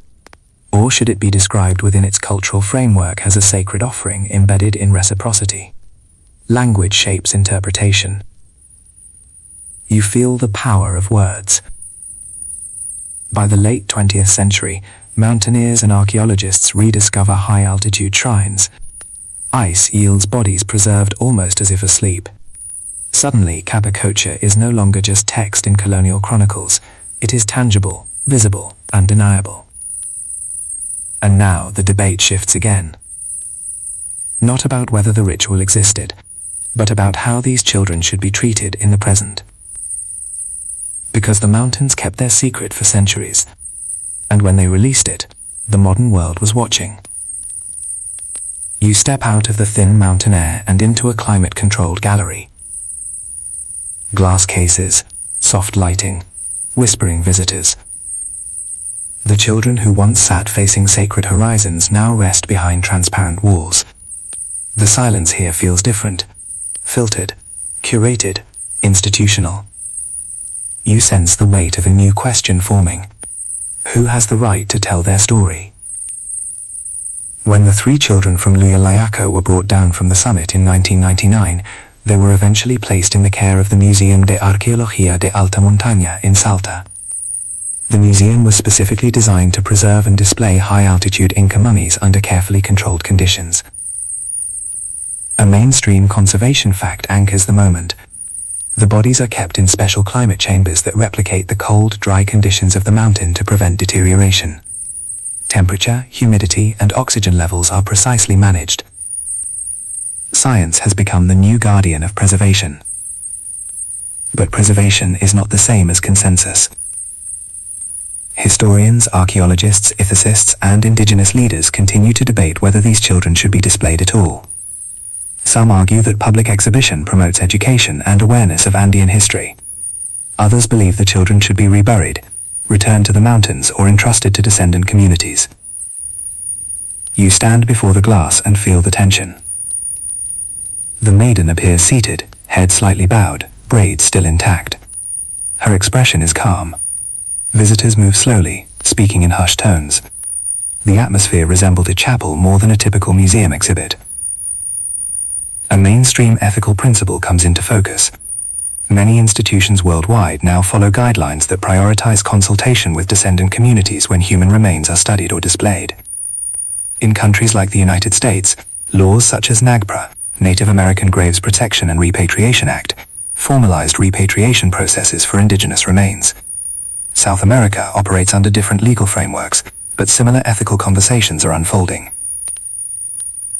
Or should it be described within its cultural framework as a sacred offering embedded in reciprocity? Language shapes interpretation. You feel the power of words. By the late 20th century, mountaineers and archaeologists rediscover high-altitude shrines. Ice yields bodies preserved almost as if asleep. Suddenly, Capacocha is no longer just text in colonial chronicles. It is tangible, visible, undeniable. And now the debate shifts again. not about whether the ritual existed, but about how these children should be treated in the present. Because the mountains kept their secret for centuries, and when they released it, the modern world was watching. You step out of the thin mountain air and into a climate-controlled gallery. Glass cases, soft lighting, whispering visitors. The children who once sat facing sacred horizons now rest behind transparent walls. The silence here feels different, filtered, curated, institutional. You sense the weight of a new question forming. Who has the right to tell their story? When the 3 children from Luyalayaco were brought down from the summit in 1999, they were eventually placed in the care of the Museum de Arqueología de Alta Montaña in Salta. The museum was specifically designed to preserve and display high-altitude Inca mummies under carefully controlled conditions. A mainstream conservation fact anchors the moment. The bodies are kept in special climate chambers that replicate the cold, dry conditions of the mountain to prevent deterioration. Temperature, humidity, and oxygen levels are precisely managed. Science has become the new guardian of preservation. But preservation is not the same as consensus. Historians, archaeologists, ethicists, and indigenous leaders continue to debate whether these children should be displayed at all. Some argue that public exhibition promotes education and awareness of Andean history. Others believe the children should be reburied, returned to the mountains, or entrusted to descendant communities. You stand before the glass and feel the tension. The maiden appears seated, head slightly bowed, braids still intact. Her expression is calm. Visitors move slowly, speaking in hushed tones. The atmosphere resembled a chapel more than a typical museum exhibit. A mainstream ethical principle comes into focus. Many institutions worldwide now follow guidelines that prioritize consultation with descendant communities when human remains are studied or displayed. In countries like the United States, laws such as NAGPRA, Native American Graves Protection and Repatriation Act, formalized repatriation processes for indigenous remains. South America operates under different legal frameworks, but similar ethical conversations are unfolding.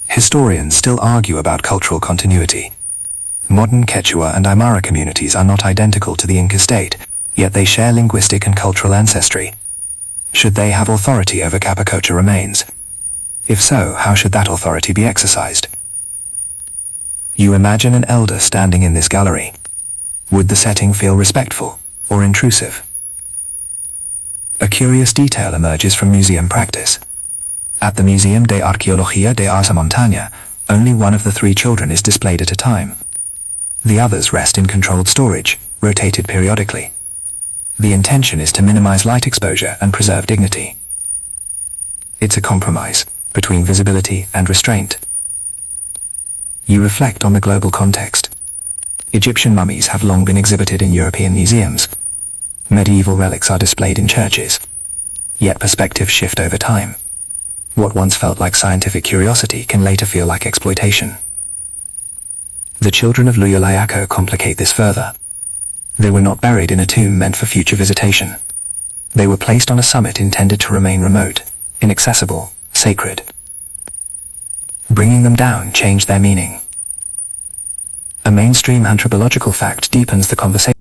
Historians still argue about cultural continuity. Modern Quechua and Aymara communities are not identical to the Inca state, yet they share linguistic and cultural ancestry. Should they have authority over Capacocha remains? If so, how should that authority be exercised? You imagine an elder standing in this gallery. Would the setting feel respectful or intrusive? A curious detail emerges from museum practice. At the Museum de Arqueología de Alta Montaña, only one of the 3 children is displayed at a time. The others rest in controlled storage, rotated periodically. The intention is to minimize light exposure and preserve dignity. It's a compromise between visibility and restraint. You reflect on the global context. Egyptian mummies have long been exhibited in European museums. Medieval relics are displayed in churches. Yet perspectives shift over time. What once felt like scientific curiosity can later feel like exploitation. The children of Luyalayaco complicate this further. They were not buried in a tomb meant for future visitation. They were placed on a summit intended to remain remote, inaccessible, sacred. Bringing them down changed their meaning. A mainstream anthropological fact deepens the conversation.